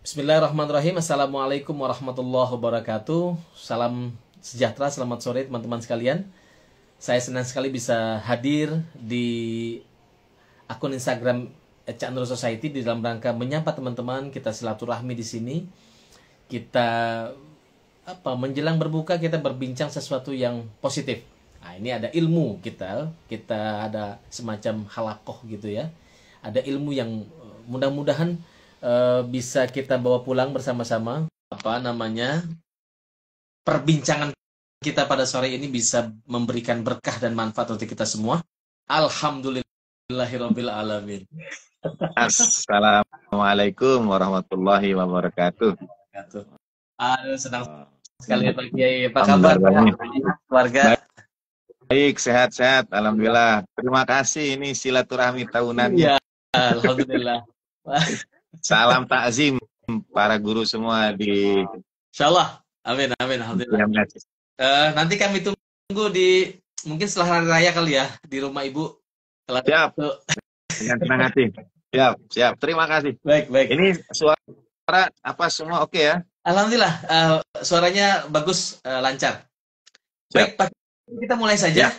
Bismillahirrahmanirrahim. Assalamualaikum warahmatullahi wabarakatuh. Salam sejahtera, selamat sore teman-teman sekalian. Saya senang sekali bisa hadir di akun Instagram Cak Nur Society di dalam rangka menyapa teman-teman, kita silaturahmi di sini. Kita menjelang berbuka kita berbincang sesuatu yang positif. Nah, ini ada ilmu kita ada semacam halakoh gitu ya. Ada ilmu yang mudah-mudahan bisa kita bawa pulang bersama-sama. Perbincangan kita pada sore ini bisa memberikan berkah dan manfaat untuk kita semua. Alhamdulillahirabbil alamin. Assalamualaikum warahmatullahi wabarakatuh. Aduh, senang sekali Pak Kiai. Apa kabar keluarga? Baik, sehat-sehat, alhamdulillah. Terima kasih, ini silaturahmi tahunannya. Ya, alhamdulillah. Salam takzim para guru semua di Insyaallah. Amin, alhamdulillah. Nanti kami tunggu di mungkin setelah hari raya kali ya di rumah Ibu. Siap. Dengan senang hati. Siap. Terima kasih. Baik. Ini suara apa semua oke ya? Alhamdulillah, suaranya bagus, lancar. Baik, Pak, kita mulai saja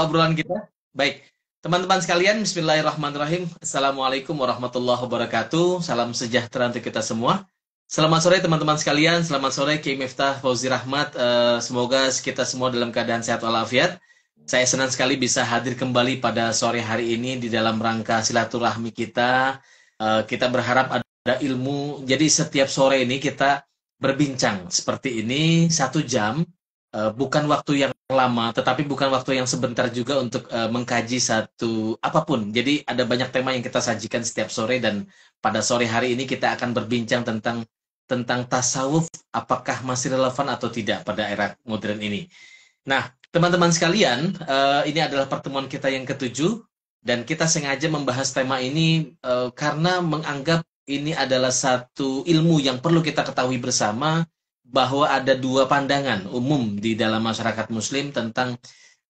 obrolan kita. Baik, teman-teman sekalian, bismillahirrahmanirrahim. Assalamualaikum warahmatullahi wabarakatuh. Salam sejahtera untuk kita semua. Selamat sore teman-teman sekalian, selamat sore Kiai Miftah Fauzi Rahmat. Semoga kita semua dalam keadaan sehat walafiat. Saya senang sekali bisa hadir kembali pada sore hari ini di dalam rangka silaturahmi kita. Kita berharap ada ilmu. Jadi setiap sore ini kita berbincang seperti ini 1 jam, bukan waktu yang lama, tetapi bukan waktu yang sebentar juga untuk mengkaji satu apapun. Jadi ada banyak tema yang kita sajikan setiap sore, dan pada sore hari ini kita akan berbincang tentang tasawuf, apakah masih relevan atau tidak pada era modern ini. Nah, teman-teman sekalian, ini adalah pertemuan kita yang ke-7, dan kita sengaja membahas tema ini karena menganggap ini adalah satu ilmu yang perlu kita ketahui bersama, bahwa ada 2 pandangan umum di dalam masyarakat muslim tentang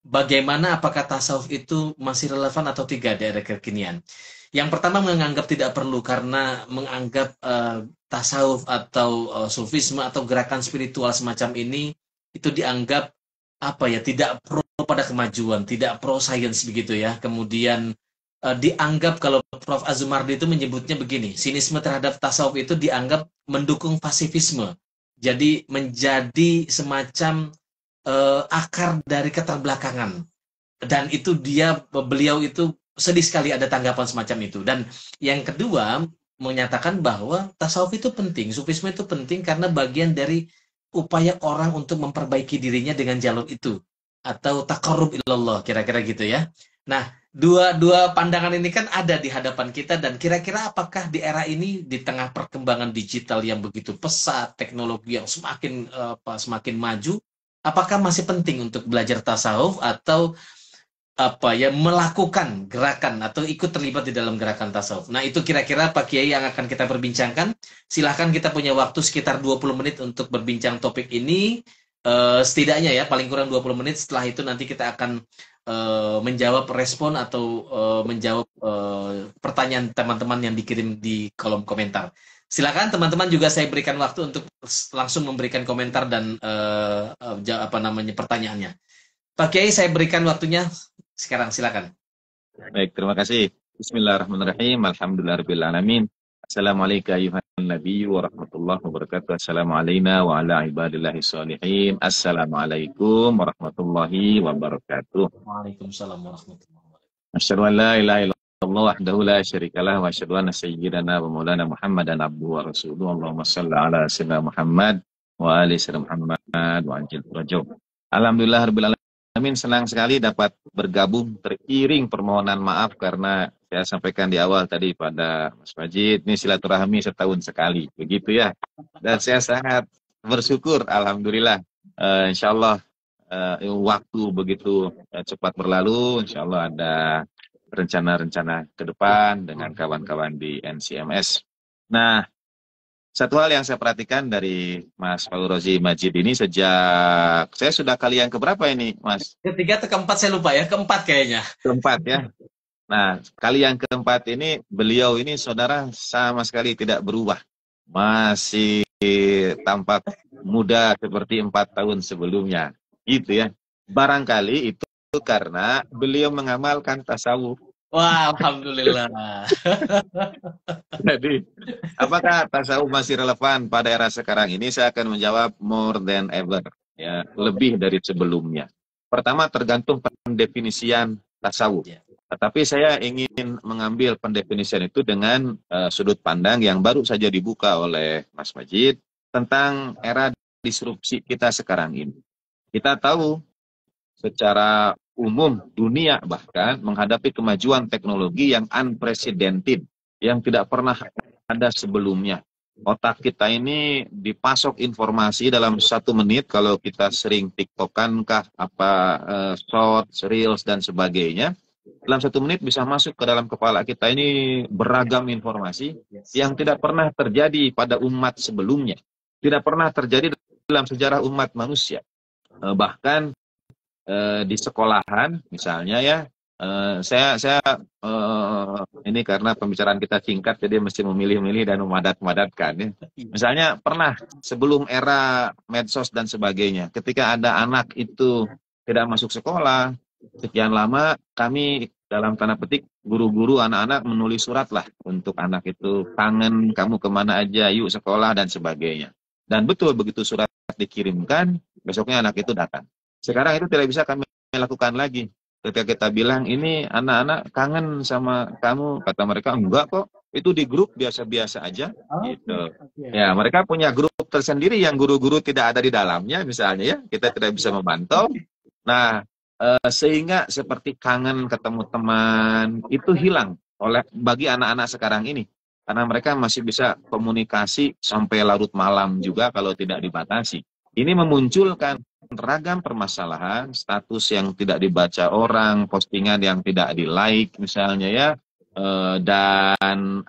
bagaimana apakah tasawuf itu masih relevan atau tidak di era kekinian. Yang pertama menganggap tidak perlu karena menganggap tasawuf atau sufisme atau gerakan spiritual semacam ini itu dianggap tidak pro pada kemajuan, tidak pro science begitu ya. Kemudian dianggap, kalau Prof. Azumardi itu menyebutnya begini, sinisme terhadap tasawuf itu dianggap mendukung pasifisme. Jadi menjadi semacam akar dari keterbelakangan. Dan itu beliau itu sedih sekali ada tanggapan semacam itu. Dan yang kedua, menyatakan bahwa tasawuf itu penting, sufisme itu penting karena bagian dari upaya orang untuk memperbaiki dirinya dengan jalur itu. Atau taqarrub ilallah, kira-kira gitu ya. Nah, dua pandangan ini kan ada di hadapan kita, dan kira-kira apakah di era ini, di tengah perkembangan digital yang begitu pesat, teknologi yang semakin maju, apakah masih penting untuk belajar tasawuf atau melakukan gerakan atau ikut terlibat di dalam gerakan tasawuf. Nah, itu kira-kira Pak Kiai yang akan kita perbincangkan. Silahkan, kita punya waktu sekitar 20 menit untuk berbincang topik ini. Setidaknya ya, paling kurang 20 menit. Setelah itu nanti kita akan menjawab respon atau menjawab pertanyaan teman-teman yang dikirim di kolom komentar. Silakan teman-teman, juga saya berikan waktu untuk langsung memberikan komentar dan pertanyaannya. Pak Kiai, saya berikan waktunya sekarang, silakan. Baik, terima kasih. Bismillahirrahmanirrahim. Alhamdulillahirabbil alamin. Assalamualaikum ayuhan nabi warahmatullahi wabarakatuh. Assalamualaikum wa ala ibadillahi sholihin. Assalamualaikum warahmatullahi wabarakatuh. Waalaikumsalam warahmatullahi wabarakatuh. Asyhadu an la ilaha illallah wahdahu la syarikalah wa asyhadu anna sayyidana wa maulana Muhammadan abduhu wa rasuluhu. Allahumma shalli ala sayyidina Muhammad wa ali sayyidina Muhammad wa ajil rajab. Alhamdulillah rabbil alamin, senang sekali dapat bergabung. Teriring permohonan maaf karena saya sampaikan di awal tadi pada Mas Majid, ini silaturahmi setahun sekali, begitu ya. Dan saya sangat bersyukur, alhamdulillah. Insyaallah waktu begitu cepat berlalu. Insyaallah ada rencana-rencana ke depan dengan kawan-kawan di NCMS. Nah, satu hal yang saya perhatikan dari Mas Fauzi Majid ini sejak saya sudah kali yang keberapa ini, Mas? Ketiga atau keempat, saya lupa ya. Keempat kayaknya. Keempat ya. Nah, kali yang keempat ini beliau ini saudara sama sekali tidak berubah masih tampak muda seperti 4 tahun sebelumnya. Gitu ya. Barangkali itu karena beliau mengamalkan tasawuf. Wah, alhamdulillah. Jadi, apakah tasawuf masih relevan pada era sekarang ini? Saya akan menjawab more than ever. Ya, lebih dari sebelumnya. Pertama, tergantung pendefinisian tasawuf. Ya. Tetapi saya ingin mengambil pendefinisian itu dengan sudut pandang yang baru saja dibuka oleh Mas Majid tentang era disrupsi kita sekarang ini. Kita tahu secara umum dunia bahkan menghadapi kemajuan teknologi yang unprecedented, yang tidak pernah ada sebelumnya. Otak kita ini dipasok informasi dalam 1 menit, kalau kita sering TikTokan kah, shorts, reels dan sebagainya. Dalam 1 menit bisa masuk ke dalam kepala kita ini beragam informasi yang tidak pernah terjadi pada umat sebelumnya. Tidak pernah terjadi dalam sejarah umat manusia. Bahkan di sekolahan misalnya ya, saya ini karena pembicaraan kita singkat jadi mesti memilih-milih dan memadat-madatkan ya. Misalnya pernah sebelum era medsos dan sebagainya, ketika ada anak itu tidak masuk sekolah sekian lama, kami dalam tanda petik guru-guru anak-anak menulis surat lah untuk anak itu, kangen kamu kemana aja, yuk sekolah dan sebagainya. Dan betul begitu surat dikirimkan, besoknya anak itu datang. Sekarang itu tidak bisa kami lakukan lagi. Ketika kita bilang ini anak-anak kangen sama kamu, kata mereka enggak kok, itu di grup biasa-biasa aja. Gitu. Ya, mereka punya grup tersendiri yang guru-guru tidak ada di dalamnya misalnya ya, kita tidak bisa memantau. Nah, sehingga seperti kangen ketemu teman itu hilang bagi anak-anak sekarang ini. Karena mereka masih bisa komunikasi sampai larut malam juga kalau tidak dibatasi. Ini memunculkan ragam permasalahan, status yang tidak dibaca orang, postingan yang tidak di-like misalnya ya, dan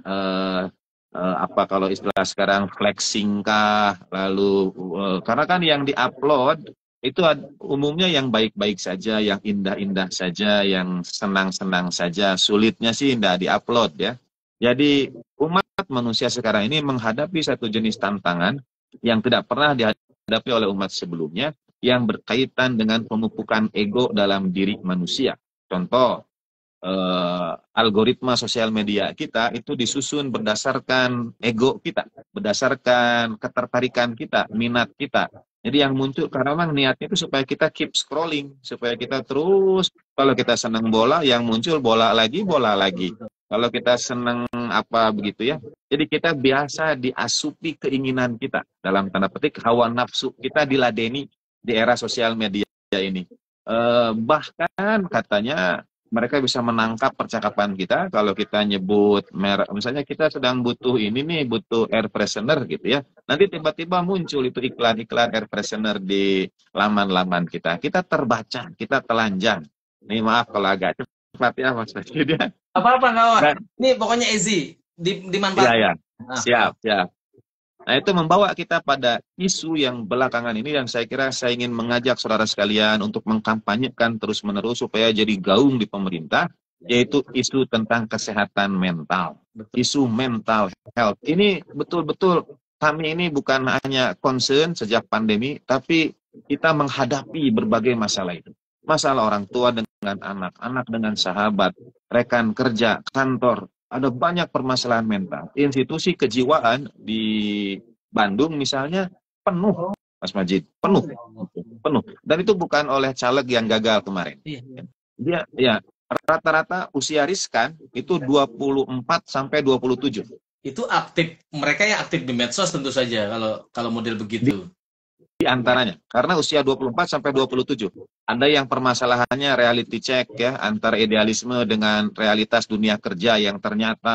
apa kalau istilah sekarang flexing kah, lalu karena kan yang di-upload itu umumnya yang baik-baik saja, yang indah-indah saja, yang senang-senang saja, sulitnya sih tidak di-upload ya. Jadi umat manusia sekarang ini menghadapi satu jenis tantangan yang tidak pernah dihadapi oleh umat sebelumnya, yang berkaitan dengan pemupukan ego dalam diri manusia. Contoh, algoritma sosial media kita itu disusun berdasarkan ego kita, berdasarkan ketertarikan kita, minat kita. Jadi yang muncul karena memang niatnya itu supaya kita keep scrolling, supaya kita terus, kalau kita senang bola, yang muncul bola lagi, bola lagi. Kalau kita senang apa begitu ya. Jadi kita biasa diasupi keinginan kita, dalam tanda petik hawa nafsu kita diladeni di era sosial media ini. Bahkan katanya mereka bisa menangkap percakapan kita kalau kita nyebut merek. Misalnya kita sedang butuh ini nih, butuh air freshener gitu ya. Nanti tiba-tiba muncul itu iklan-iklan air freshener di laman-laman kita. Kita terbaca, kita telanjang. Nih maaf kalau agak cepat ya Mas Fajid ya. Apa-apa kawan. Ini pokoknya easy, dimanfaatkan. Ya, ya. Siap, siap. Nah, itu membawa kita pada isu yang belakangan ini, dan saya kira saya ingin mengajak saudara sekalian untuk mengkampanyekan terus-menerus supaya jadi gaung di pemerintah, yaitu isu tentang kesehatan mental. Isu mental health. Ini betul-betul kami ini bukan hanya concern sejak pandemi, tapi kita menghadapi berbagai masalah itu. Masalah orang tua dengan anak, anak dengan sahabat, rekan kerja, kantor. Ada banyak permasalahan mental. Institusi kejiwaan di Bandung misalnya penuh, Mas Majid, penuh. Dan itu bukan oleh caleg yang gagal kemarin. Dia ya rata-rata usia riskan itu 24 sampai 27. Itu aktif, mereka yang aktif di medsos tentu saja kalau model begitu. Di antaranya, karena usia 24 sampai 27. Ada yang permasalahannya reality check ya, antara idealisme dengan realitas dunia kerja yang ternyata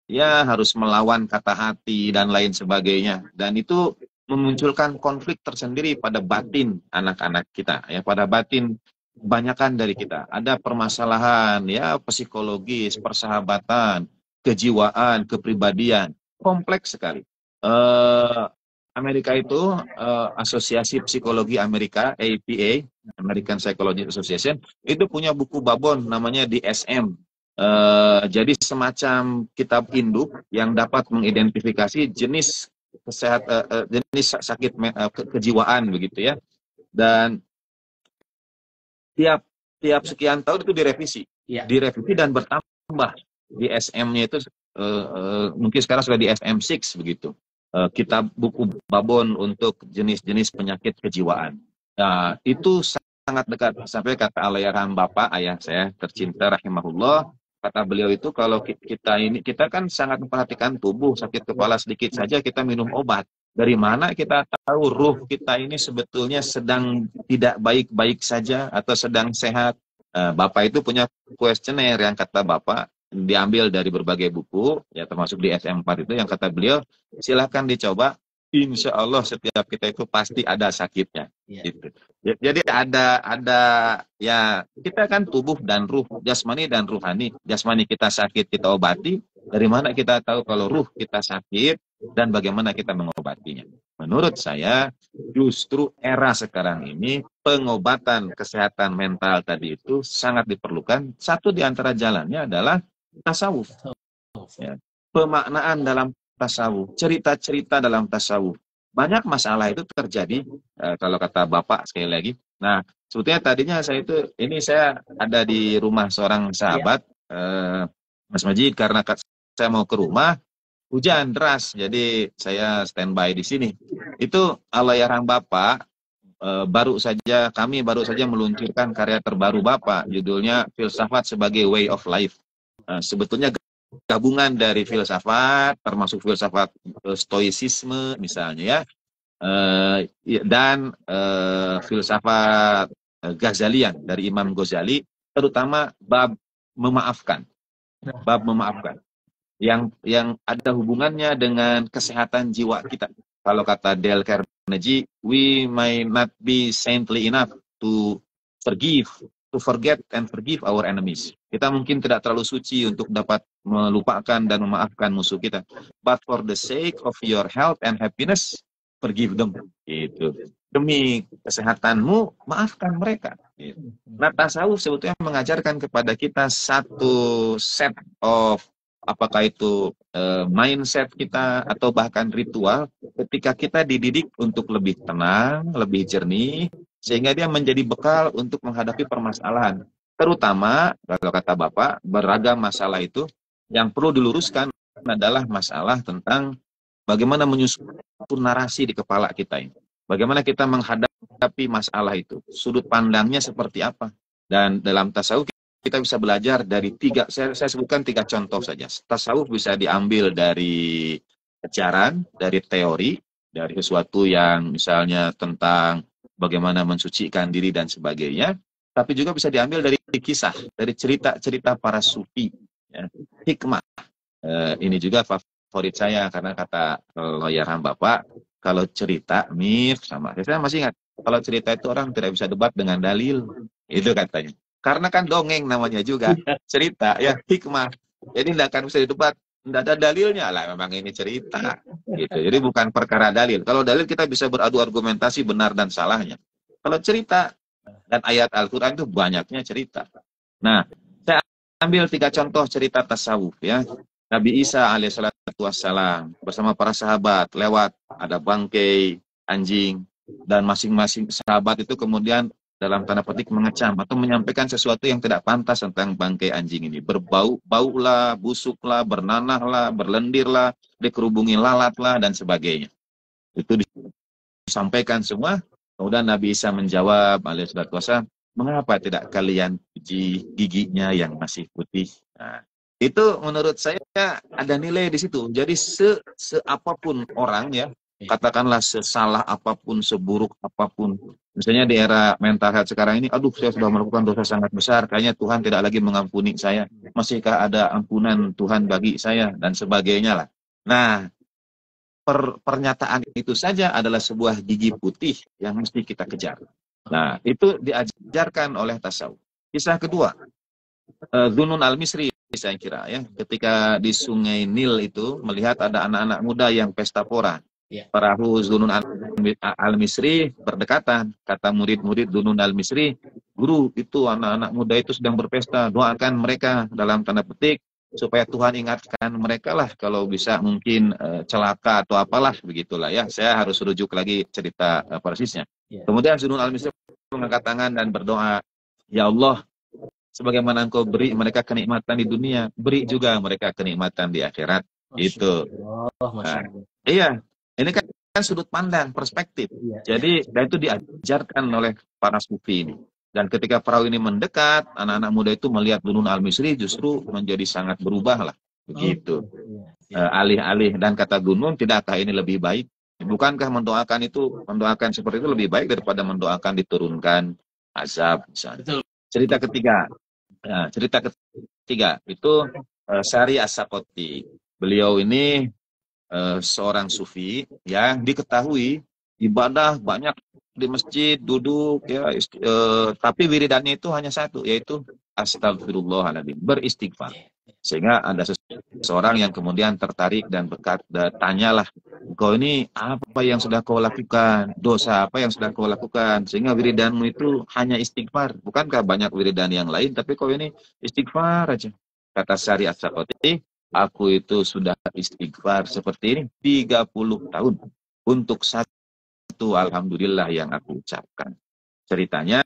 ya harus melawan kata hati dan lain sebagainya. Dan itu memunculkan konflik tersendiri pada batin anak-anak kita ya, pada batin kebanyakan dari kita. Ada permasalahan ya psikologis, persahabatan, kejiwaan, kepribadian, kompleks sekali. Amerika itu Asosiasi Psikologi Amerika, APA, American Psychology Association, itu punya buku babon namanya DSM, Jadi semacam kitab induk yang dapat mengidentifikasi jenis jenis sakit kejiwaan begitu ya. Dan tiap sekian tahun itu direvisi, direvisi dan bertambah. Di SM-nya itu mungkin sekarang sudah di SM6 begitu. Kitab buku babon untuk jenis-jenis penyakit kejiwaan. Nah, itu sangat dekat sampai kata Allahyarham Bapak ayah saya tercinta rahimahullah, kata beliau itu kalau kita kan sangat memperhatikan tubuh, sakit kepala sedikit saja kita minum obat. Dari mana kita tahu ruh kita ini sebetulnya sedang tidak baik-baik saja atau sedang sehat? Bapak itu punya kuesioner yang kata Bapak diambil dari berbagai buku, ya termasuk di SM4 itu yang kata beliau, silahkan dicoba, insya Allah setiap kita itu pasti ada sakitnya. Gitu. Jadi ada ya kita kan tubuh dan ruh, jasmani dan ruhani. Jasmani kita sakit kita obati, dari mana kita tahu kalau ruh kita sakit dan bagaimana kita mengobatinya? Menurut saya justru era sekarang ini pengobatan kesehatan mental tadi itu sangat diperlukan. Satu di antara jalannya adalah tasawuf. Ya. Pemaknaan dalam tasawuf, cerita-cerita dalam tasawuf. Banyak masalah itu terjadi kalau kata Bapak sekali lagi. Nah, sebetulnya tadinya saya ada di rumah seorang sahabat, Mas Majid, karena saya mau ke rumah, hujan deras, jadi saya standby di sini. Itu Allahyarham Bapak kami baru saja meluncurkan karya terbaru Bapak, judulnya Filsafat sebagai Way of Life. Sebetulnya gabungan dari filsafat, termasuk filsafat stoicisme misalnya ya, dan filsafat Ghazalian dari Imam Ghazali, terutama bab memaafkan, yang ada hubungannya dengan kesehatan jiwa kita. Kalau kata Dale Carnegie, we may not be saintly enough to forget and forgive our enemies. Kita mungkin tidak terlalu suci untuk dapat melupakan dan memaafkan musuh kita. But for the sake of your health and happiness, forgive them. Gitu. Demi kesehatanmu, maafkan mereka. Gitu. Nah, tasawuf sebetulnya mengajarkan kepada kita satu set of apakah itu mindset kita atau bahkan ritual ketika kita dididik untuk lebih tenang, lebih jernih, sehingga dia menjadi bekal untuk menghadapi permasalahan. Terutama, kalau kata Bapak, beragam masalah itu yang perlu diluruskan adalah masalah tentang bagaimana menyusun narasi di kepala kita ini. Bagaimana kita menghadapi masalah itu. Sudut pandangnya seperti apa. Dan dalam tasawuf kita bisa belajar dari saya sebutkan 3 contoh saja. Tasawuf bisa diambil dari ajaran, dari teori, dari sesuatu yang misalnya tentang bagaimana mensucikan diri dan sebagainya, tapi juga bisa diambil dari kisah, dari cerita-cerita para sufi, ya. Hikmah. Ini juga favorit saya karena kata Allahyarham Bapak, kalau cerita sama. Saya masih ingat, kalau cerita itu orang tidak bisa debat dengan dalil, itu katanya. Karena kan dongeng namanya juga, cerita, ya hikmah. Jadi tidak akan bisa didebat, tidak ada dalilnya lah, memang ini cerita. Gitu. Jadi bukan perkara dalil. Kalau dalil kita bisa beradu argumentasi benar dan salahnya. Kalau cerita dan ayat Al-Quran itu banyaknya cerita. Nah, saya ambil 3 contoh cerita tasawuf ya. Nabi Isa alaihissalatu wassalam bersama para sahabat lewat ada bangkai anjing, dan masing-masing sahabat itu kemudian dalam tanda petik mengecam atau menyampaikan sesuatu yang tidak pantas tentang bangkai anjing ini. Berbau-baulah, busuklah, bernanahlah, berlendirlah, dikerubungi lalatlah, dan sebagainya. Itu disampaikan semua. Kemudian Nabi Isa menjawab, alaihissalatu wassalam, mengapa tidak kalian puji giginya yang masih putih? Nah, itu menurut saya ada nilai di situ. Jadi seapapun orang ya, katakanlah sesalah apapun, seburuk apapun. Misalnya di era mental health sekarang ini, aduh saya sudah melakukan dosa sangat besar, kayaknya Tuhan tidak lagi mengampuni saya. Masihkah ada ampunan Tuhan bagi saya? Dan sebagainya lah. Nah, pernyataan itu saja adalah sebuah gigi putih yang mesti kita kejar. Nah, itu diajarkan oleh tasawuf. Kisah kedua, Dzunun al-Misri saya kira ya, ketika di Sungai Nil itu melihat ada anak-anak muda yang pesta pora. Perahu Dzunun al-Misri berdekatan, kata murid-murid Dzunun al-Misri, guru itu anak-anak muda itu sedang berpesta, doakan mereka dalam tanda petik supaya Tuhan ingatkan mereka lah kalau bisa mungkin celaka atau apalah begitulah ya. Saya harus rujuk lagi cerita persisnya. Kemudian Zunun al-Misri mengangkat tangan dan berdoa, ya Allah, sebagaimana Engkau beri mereka kenikmatan di dunia, beri juga mereka kenikmatan di akhirat. Itu. Nah, iya, ini kan sudut pandang, perspektif. Jadi, dan itu diajarkan oleh para sufi ini. Dan ketika perahu ini mendekat, anak-anak muda itu melihat Dunun al-Misri justru menjadi sangat berubah lah. Begitu. Alih-alih, dan kata Gunung, tidakkah ini lebih baik? Bukankah mendoakan seperti itu lebih baik daripada mendoakan diturunkan azab misalnya. Cerita ketiga. Nah, cerita ketiga itu Syari As-Sakoti. Beliau ini seorang sufi yang diketahui ibadah banyak di masjid, duduk ya, tapi wiridannya itu hanya satu, yaitu astagfirullahaladzim, beristighfar. Sehingga ada seseorang yang kemudian tertarik dan tanyalah, kau ini apa yang sudah kau lakukan? Dosa apa yang sudah kau lakukan? Sehingga wiridanmu itu hanya istighfar. Bukankah banyak wiridan yang lain, tapi kau ini istighfar aja. Kata Syari As-Sakoti, aku itu sudah istighfar seperti ini 30 tahun untuk satu alhamdulillah yang aku ucapkan. Ceritanya,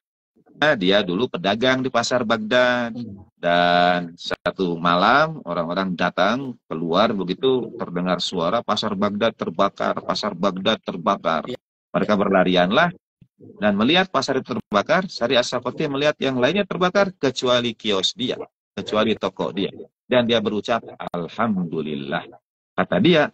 dia dulu pedagang di pasar Baghdad, dan satu malam orang-orang datang keluar, begitu terdengar suara pasar Baghdad terbakar, pasar Baghdad terbakar. Mereka berlarianlah dan melihat pasar itu terbakar. Syari As-Sakoti melihat yang lainnya terbakar kecuali kios dia, kecuali toko dia, dan dia berucap alhamdulillah. Kata dia,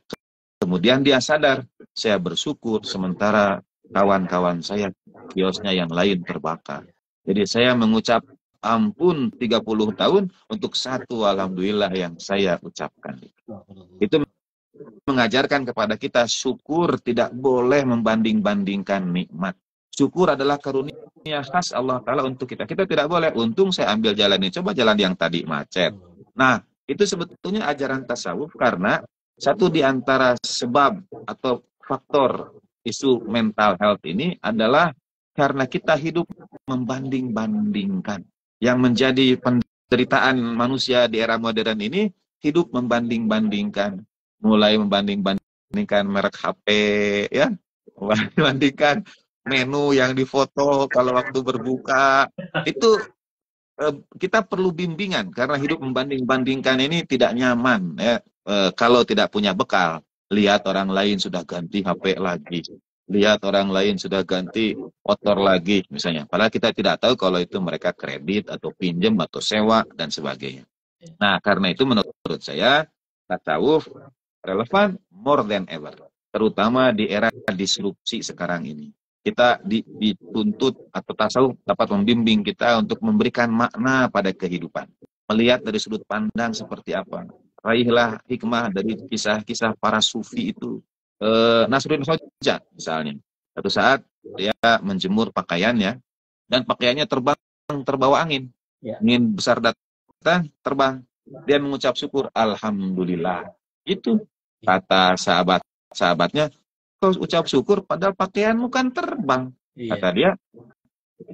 kemudian dia sadar, saya bersyukur sementara kawan-kawan saya kiosnya yang lain terbakar. Jadi saya mengucap ampun 30 tahun untuk satu alhamdulillah yang saya ucapkan. Itu mengajarkan kepada kita syukur tidak boleh membanding-bandingkan nikmat. Syukur adalah karunia khas Allah Ta'ala untuk kita. Kita tidak boleh, untung saya ambil jalan ini, coba jalan yang tadi macet. Nah, itu sebetulnya ajaran tasawuf, karena satu di antara sebab atau faktor isu mental health ini adalah karena kita hidup membanding-bandingkan. Yang menjadi penderitaan manusia di era modern ini, hidup membanding-bandingkan. Mulai membanding-bandingkan merek HP, ya, membandingkan menu yang difoto kalau waktu berbuka. Itu kita perlu bimbingan, karena hidup membanding-bandingkan ini tidak nyaman ya. Kalau tidak punya bekal, lihat orang lain sudah ganti HP lagi, lihat orang lain sudah ganti motor lagi misalnya, padahal kita tidak tahu kalau itu mereka kredit atau pinjam atau sewa dan sebagainya. Nah, karena itu menurut saya tasawuf relevan more than ever, terutama di era disrupsi sekarang ini. Kita dituntut, atau tasawuf dapat membimbing kita untuk memberikan makna pada kehidupan, melihat dari sudut pandang seperti apa. Raihlah hikmah dari kisah-kisah para sufi itu. Nasruddin Hoja misalnya, satu saat dia menjemur pakaiannya dan pakaiannya terbawa angin, angin besar datang, terbang. Dia mengucap syukur, alhamdulillah. Itu kata sahabatnya, kau ucap syukur padahal pakaianmu kan terbang. Kata dia,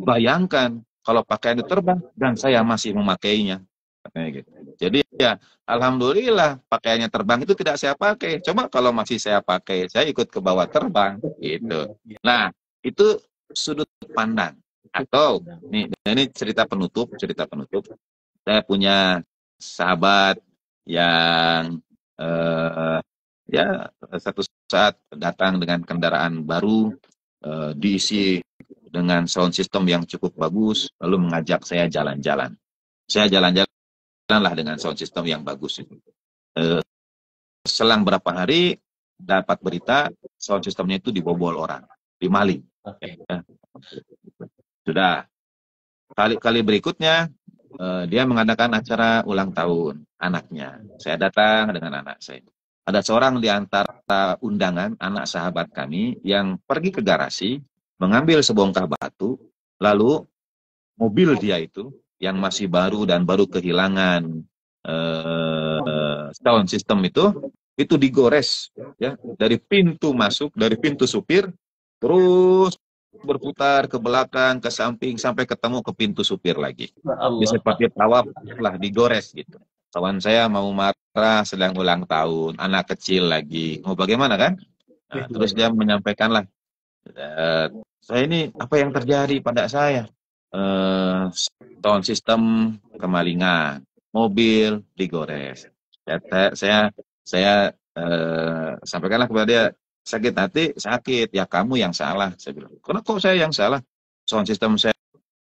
bayangkan kalau pakaian itu terbang dan saya masih memakainya. Katanya gitu. Jadi ya, alhamdulillah pakaiannya terbang itu tidak saya pakai. Coba kalau masih saya pakai, saya ikut ke bawah terbang gitu. Nah, itu sudut pandang. Atau ini cerita penutup. Saya punya sahabat yang ya satu saat datang dengan kendaraan baru, diisi dengan sound system yang cukup bagus, lalu mengajak saya jalan-jalan. Saya jalan-jalan lah dengan sound system yang bagus itu. Selang berapa hari dapat berita sound systemnya itu dibobol orang, dimaling. Sudah kali berikutnya dia mengadakan acara ulang tahun anaknya. Saya datang dengan anak saya. Ada seorang di antara undangan anak sahabat kami yang pergi ke garasi, mengambil sebongkah batu, lalu mobil dia itu yang masih baru dan baru kehilangan sound system itu digores ya, dari pintu masuk, dari pintu supir terus berputar ke belakang, ke samping, sampai ketemu ke pintu supir lagi. Ya Dia Allah. seperti tawaf lah, digores gitu. Kawan saya mau marah, sedang ulang tahun, anak kecil lagi. Mau bagaimana kan? Nah, terus dia menyampaikanlah, "Eh, saya ini apa yang terjadi pada saya? Eh, Sound system kemalingan, mobil digores." Saya sampaikanlah kepada dia, sakit hati, sakit, ya kamu yang salah. Saya bilang, kenapa kok saya yang salah? Sound system saya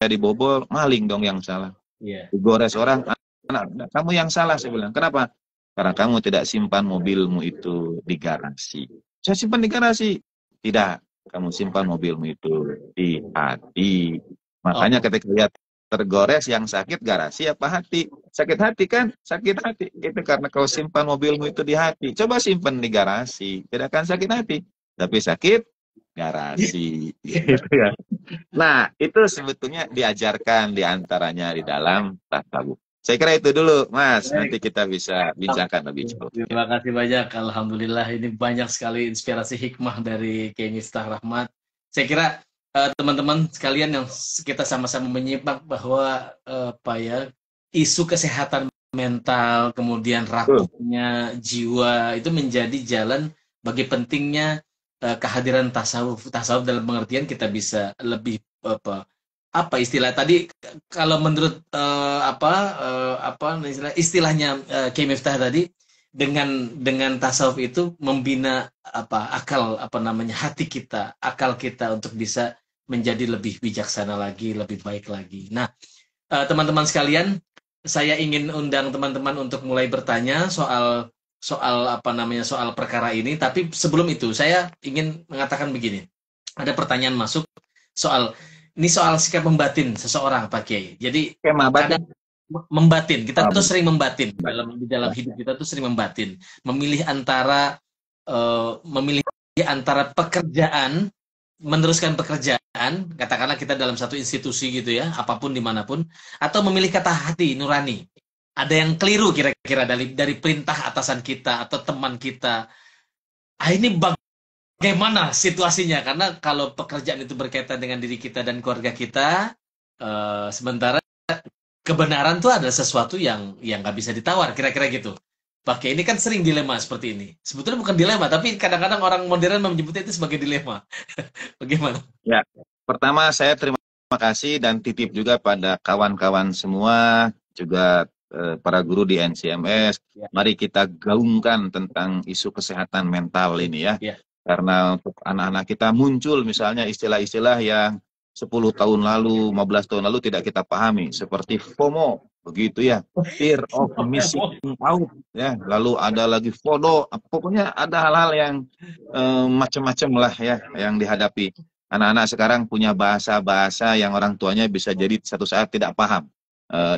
dibobol, maling dong yang salah. Iya. Digores orang, anak, kamu yang salah. Saya bilang, kenapa? Karena kamu tidak simpan mobilmu itu di garasi. Saya simpan di garasi. Tidak, kamu simpan mobilmu itu di hati. Makanya Oh, ketika lihat tergores, yang sakit garasi apa hati? Sakit hati kan? Sakit hati. Itu karena kau simpan mobilmu itu di hati. Coba simpan di garasi. Tidak akan sakit hati. Tapi sakit garasi. Gitu ya. Nah, itu sebetulnya diajarkan diantaranya di dalam tasawuf. Saya kira itu dulu, Mas. Nanti baik. kita bisa bincangkan lebih jauh. Ya. Terima kasih banyak. Alhamdulillah ini banyak sekali inspirasi hikmah dari Kiai Miftah Rahmat. Saya kira teman-teman sekalian yang kita sama-sama menyimak bahwa apa ya, isu kesehatan mental, kemudian Betul. rapuhnya jiwa itu menjadi jalan bagi pentingnya kehadiran tasawuf. Tasawuf dalam pengertian kita bisa lebih apa istilah tadi, kalau menurut istilahnya Kiai Miftah tadi, dengan tasawuf itu membina akal, hati kita, akal kita untuk bisa menjadi lebih bijaksana lagi, lebih baik lagi. Nah, teman-teman sekalian, saya ingin undang teman-teman untuk mulai bertanya soal soal perkara ini. Tapi sebelum itu, saya ingin mengatakan begini. Ada pertanyaan masuk soal soal sikap membatin seseorang, Pak Kiai. Jadi Skema batin. kadang membatin, kita Oh, tuh sering membatin di dalam ya. hidup kita tuh sering membatin, memilih antara pekerjaan, meneruskan pekerjaan, katakanlah kita dalam satu institusi gitu ya, apapun dimanapun, atau memilih kata hati nurani. Ada yang keliru kira-kira dari perintah atasan kita atau teman kita. Ini bagaimana situasinya? Karena kalau pekerjaan itu berkaitan dengan diri kita dan keluarga kita, sementara kebenaran tuh ada sesuatu yang nggak bisa ditawar, kira-kira gitu. Pakai ini kan sering dilema seperti ini. Sebetulnya bukan dilema, tapi kadang-kadang orang modern menyebutnya itu sebagai dilema. Bagaimana? Ya. Pertama, saya terima kasih dan titip juga pada kawan-kawan semua, juga para guru di NCMS. Ya, Mari kita gaungkan tentang isu kesehatan mental ini ya. ya, Karena untuk anak-anak kita muncul misalnya istilah-istilah yang 10 tahun lalu, 15 tahun lalu tidak kita pahami. Seperti FOMO, begitu ya. Fear of missing out. Ya. Lalu ada lagi FODO. Pokoknya ada hal-hal yang macam-macam lah ya yang dihadapi. Anak-anak sekarang punya bahasa-bahasa yang orang tuanya bisa jadi satu saat tidak paham.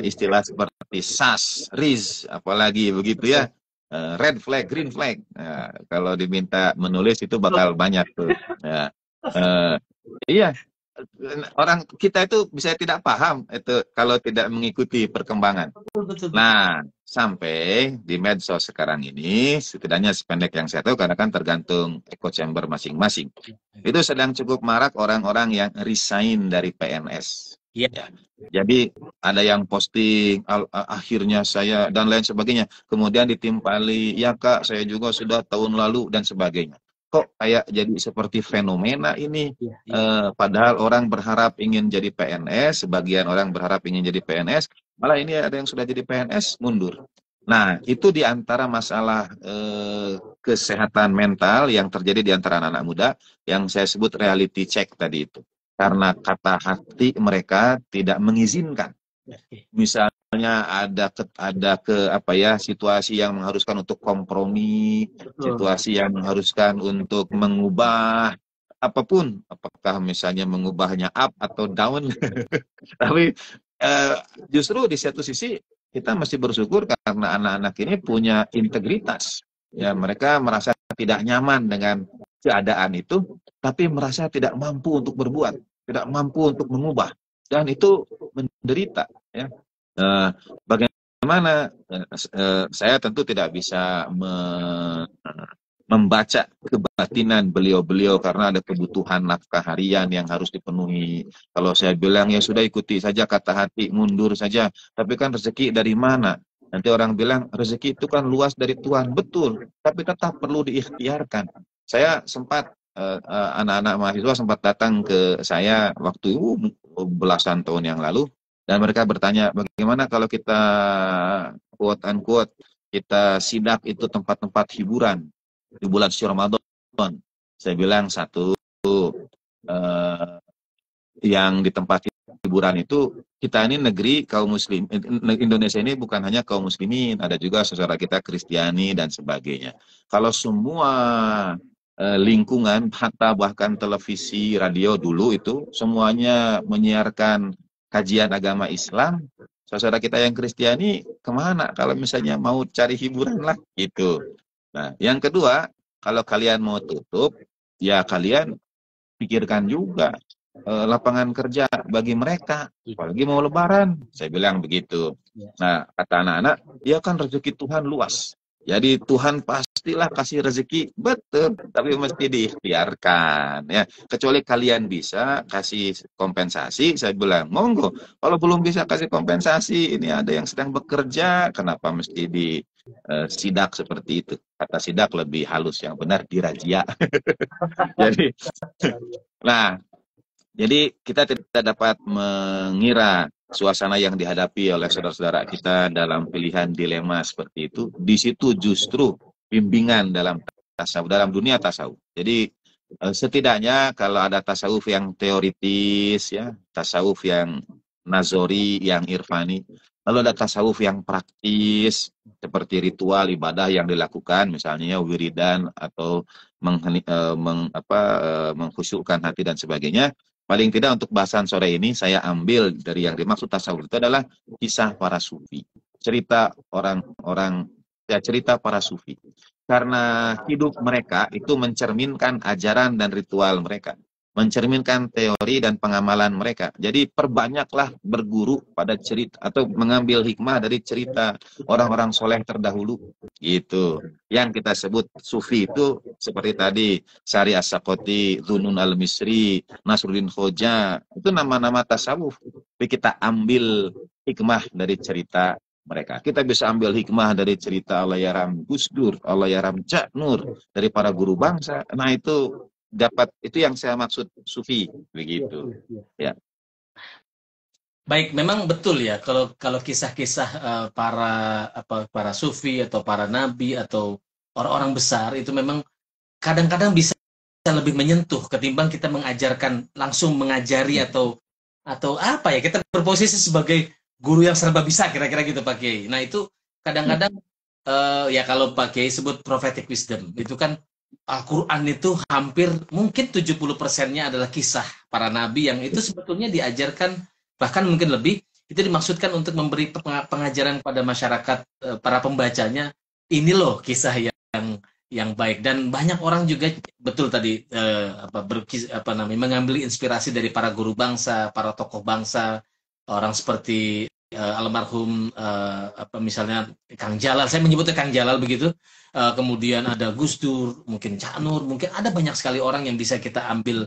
Istilah seperti SAS, RIS, apalagi begitu ya. Red flag, green flag. Kalau diminta menulis itu bakal banyak tuh. Ya. Iya, orang kita itu bisa tidak paham itu kalau tidak mengikuti perkembangan. betul. Nah, sampai di medsos sekarang ini, setidaknya sependek yang saya tahu, karena kan tergantung echo chamber masing-masing. Itu sedang cukup marak orang-orang yang resign dari PNS. Ya, Ya. Jadi ada yang posting akhirnya saya dan lain sebagainya. Kemudian ditimpali, ya Kak, saya juga sudah tahun lalu dan sebagainya. Kok kayak jadi seperti fenomena ini? ya, ya. Padahal orang berharap ingin jadi PNS, sebagian orang berharap ingin jadi PNS, malah ini ada yang sudah jadi PNS mundur. Nah, itu di antara masalah kesehatan mental yang terjadi di antara anak-anak muda yang saya sebut reality check tadi itu. Karena kata hati mereka tidak mengizinkan. Misalnya ada situasi yang mengharuskan untuk kompromi, Betul. situasi yang mengharuskan untuk mengubah apapun, apakah misalnya mengubahnya up atau down. Tapi justru di satu sisi kita mesti bersyukur karena anak-anak ini punya integritas. Ya, mereka merasa tidak nyaman dengan keadaan itu, tapi merasa tidak mampu untuk berbuat, tidak mampu untuk mengubah, dan itu menderita. Ya. Bagaimana? Saya tentu tidak bisa membaca kebatinan beliau-beliau karena ada kebutuhan nafkah harian yang harus dipenuhi. Kalau saya bilang ya sudah ikuti saja kata hati, mundur saja. Tapi kan rezeki dari mana? Nanti orang bilang rezeki itu kan luas dari Tuhan. Betul, tapi tetap perlu diikhtiarkan. Saya sempat anak-anak mahasiswa sempat datang ke saya waktu belasan tahun yang lalu dan mereka bertanya bagaimana kalau kita quote unquote kita sidak itu tempat-tempat hiburan di bulan suci Ramadan. Saya bilang satu, yang di tempat hiburan itu kita ini negeri kaum muslim, Indonesia ini bukan hanya kaum muslimin, ada juga saudara kita Kristiani dan sebagainya. Kalau semua lingkungan, hatta bahkan televisi, radio dulu itu semuanya menyiarkan kajian agama Islam, saudara kita yang Kristiani kemana kalau misalnya mau cari hiburan lah gitu. Nah, yang kedua, kalau kalian mau tutup, ya kalian pikirkan juga lapangan kerja bagi mereka, apalagi mau lebaran, saya bilang begitu. Nah, kata anak-anak, ya kan rezeki Tuhan luas. Jadi Tuhan pastilah kasih rezeki, betul, tapi mesti diikhtiarkan ya. Kecuali kalian bisa kasih kompensasi, saya bilang monggo. Kalau belum bisa kasih kompensasi, ini ada yang sedang bekerja, kenapa mesti di sidak seperti itu? Kata sidak lebih halus, yang benar dirajia. Jadi, nah, jadi kita tidak dapat mengira suasana yang dihadapi oleh saudara-saudara kita dalam pilihan dilema seperti itu. Di situ justru bimbingan dalam tasawuf, dalam dunia tasawuf. Jadi setidaknya kalau ada tasawuf yang teoritis, ya, tasawuf yang nazori, yang irfani, lalu ada tasawuf yang praktis seperti ritual ibadah yang dilakukan, misalnya wiridan atau mengkhusyukkan hati dan sebagainya. Paling tidak untuk bahasan sore ini saya ambil dari yang dimaksud tasawuf itu adalah kisah para sufi. Cerita orang-orang, ya cerita para sufi. Karena hidup mereka itu mencerminkan ajaran dan ritual mereka. Mencerminkan teori dan pengamalan mereka. Jadi perbanyaklah berguru pada cerita atau mengambil hikmah dari cerita orang-orang soleh terdahulu. Gitu. Yang kita sebut sufi itu seperti tadi Syari As-Sakoti, Dzunun Al-Misri, Nasruddin Khoja, itu nama-nama tasawuf. Tapi kita ambil hikmah dari cerita mereka. Kita bisa ambil hikmah dari cerita Allahyarham Gus Dur, Allahyarham Cak Nur, dari para guru bangsa. Nah itu dapat, itu yang saya maksud sufi, begitu. Ya. Baik, memang betul ya kalau kisah-kisah para sufi atau para nabi atau orang-orang besar itu memang kadang-kadang bisa lebih menyentuh ketimbang kita mengajarkan, langsung mengajari atau apa ya, kita berposisi sebagai guru yang serba bisa, kira-kira gitu Pak Kiai. Nah itu kadang-kadang ya kalau Pak Kiai sebut prophetic wisdom, itu kan Al-Quran itu hampir mungkin 70%-nya adalah kisah para nabi yang itu sebetulnya diajarkan, bahkan mungkin lebih, itu dimaksudkan untuk memberi pengajaran pada masyarakat, para pembacanya, ini loh kisah yang baik. Dan banyak orang juga betul tadi mengambil inspirasi dari para guru bangsa, para tokoh bangsa, orang seperti almarhum misalnya Kang Jalal, saya menyebutnya Kang Jalal begitu. Kemudian ada Gus Dur, mungkin Cak Nur, mungkin ada banyak sekali orang yang bisa kita ambil